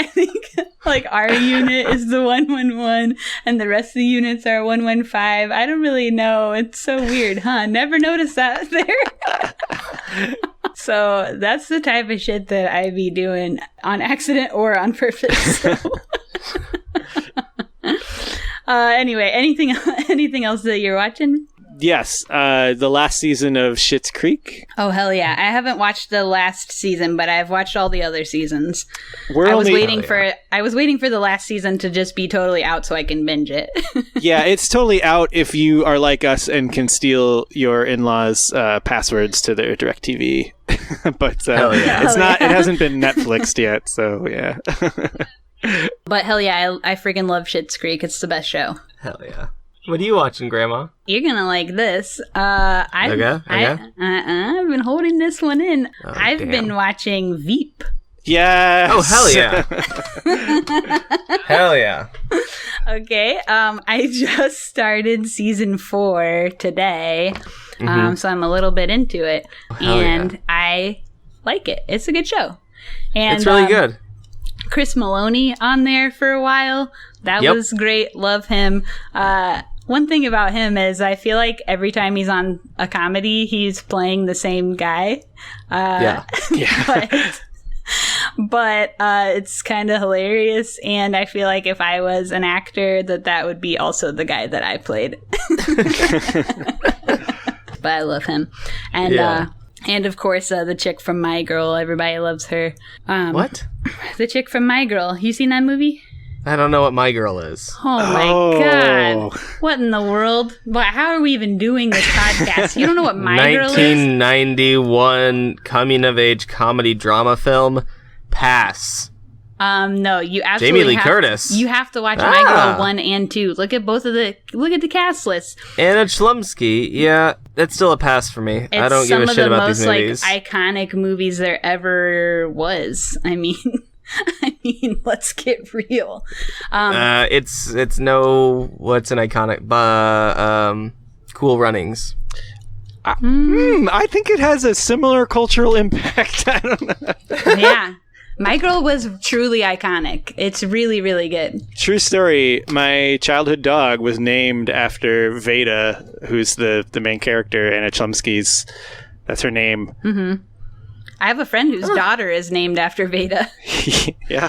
think our unit is the 111 and the rest of the units are 115. I don't really know. It's so weird, huh? Never noticed that there. So that's the type of shit that I be doing on accident or on purpose. So. Anyway, anything else that you're watching? Yes, the last season of Schitt's Creek. Oh, hell yeah. I haven't watched the last season, but I've watched all the other seasons. I was waiting for the last season to just be totally out so I can binge it. Yeah, it's totally out if you are like us and can steal your in-laws' passwords to their DirecTV. But it hasn't been Netflixed yet, so yeah. But hell yeah, I freaking love Schitt's Creek. It's the best show. Hell yeah. What are you watching, Grandma? You're gonna like this. I've been holding this one in. I've been watching Veep. Yes. Oh, hell yeah. Hell yeah. Okay. I just started season 4 today. So I'm a little bit into it. I like it. It's a good show. And it's really good. Chris Maloney on there for a while. That was great. Love him. One thing about him is I feel like every time he's on a comedy, he's playing the same guy. But it's kind of hilarious. And I feel like if I was an actor, that would be also the guy that I played. But I love him. And of course, the chick from My Girl. Everybody loves her. What? The chick from My Girl. You seen that movie? I don't know what My Girl is. Oh my God. What in the world? How are we even doing this podcast? You don't know what My Girl is? 1991 coming-of-age comedy drama film. Pass. No, you absolutely Jamie Lee Curtis. You have to watch My Girl 1 and 2. Look at the cast list. Anna Chlumsky. Yeah, that's still a pass for me. I don't give a shit about these movies. It's some of the most iconic movies there ever was. I mean, let's get real. It's no what's an iconic Cool Runnings. I think it has a similar cultural impact. I don't know. Yeah. My Girl was truly iconic. It's really, really good. True story. My childhood dog was named after Veda, who's the main character, Anna Chlumsky's. That's her name. Mm-hmm. I have a friend whose daughter is named after Veda. Yeah.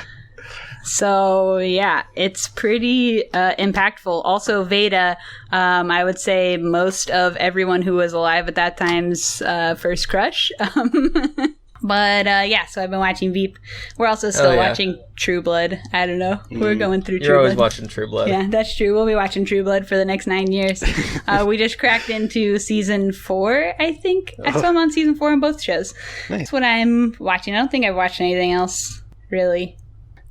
So, yeah, it's pretty impactful. Also, Veda, I would say most of everyone who was alive at that time's first crush. But, yeah, so I've been watching Veep. We're also still watching True Blood. I don't know. We're going through True Blood. You're always watching True Blood. Yeah, that's true. We'll be watching True Blood for the next 9 years. We just cracked into season 4, I think. So I'm on season 4 on both shows. Nice. That's what I'm watching. I don't think I've watched anything else, really.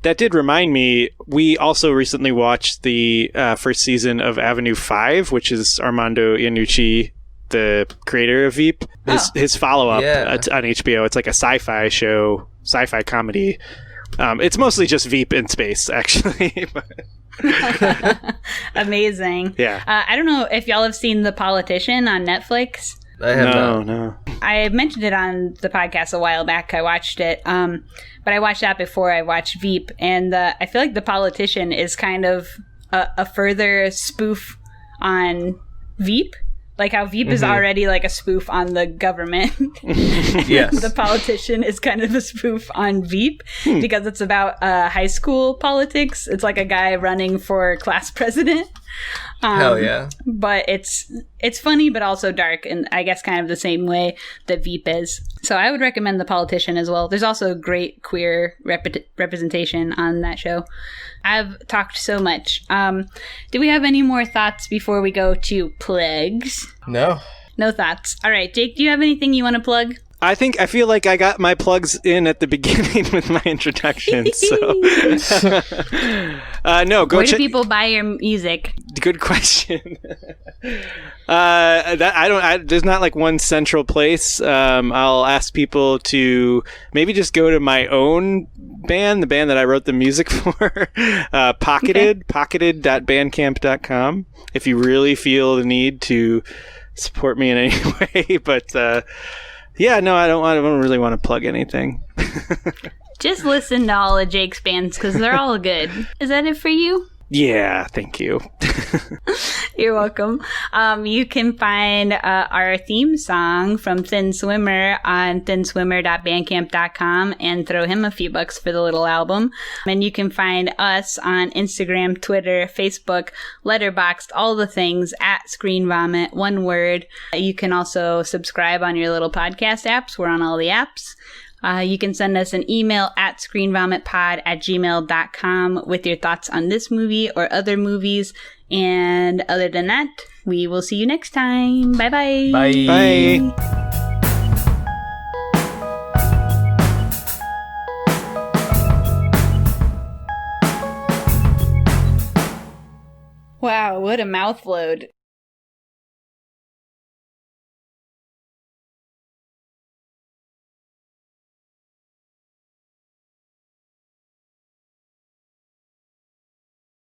That did remind me, we also recently watched the first season of Avenue 5, which is Armando Iannucci, the creator of Veep. His follow-up on HBO. It's like a sci-fi show, sci-fi comedy. It's mostly just Veep in space, actually. Amazing. Yeah. I don't know if y'all have seen The Politician on Netflix. I have No. I mentioned it on the podcast a while back. I watched it. But I watched that before I watched Veep. And I feel like The Politician is kind of a further spoof on Veep. Like how Veep is already like a spoof on the government. Yes. The Politician is kind of a spoof on Veep because it's about high school politics. It's like a guy running for class president. Hell yeah. But it's funny, but also dark, and I guess kind of the same way that Veep is. So I would recommend The Politician as well. There's also great queer representation on that show. I've talked so much. Do we have any more thoughts before we go to plugs? No. No thoughts. All right, Jake, do you have anything you want to plug? I feel like I got my plugs in at the beginning with my introduction. So, no, go. Where do people buy your music? Good question. There's not like one central place. I'll ask people to maybe just go to my own band, the band that I wrote the music for, pocketed.bandcamp.com. If you really feel the need to support me in any way, but. Yeah, no, I don't really want to plug anything. Just listen to all of Jake's bands because they're all good. Is that it for you? Yeah, thank you. You're welcome. You can find our theme song from Thin Swimmer on thinswimmer.bandcamp.com and throw him a few bucks for the little album. And you can find us on Instagram, Twitter, Facebook, Letterboxd, all the things at ScreenVomit, one word. You can also subscribe on your little podcast apps. We're on all the apps. You can send us an email at screenvomitpod@gmail.com with your thoughts on this movie or other movies. And other than that, we will see you next time. Bye-bye. Bye. Bye. Wow, what a mouth load.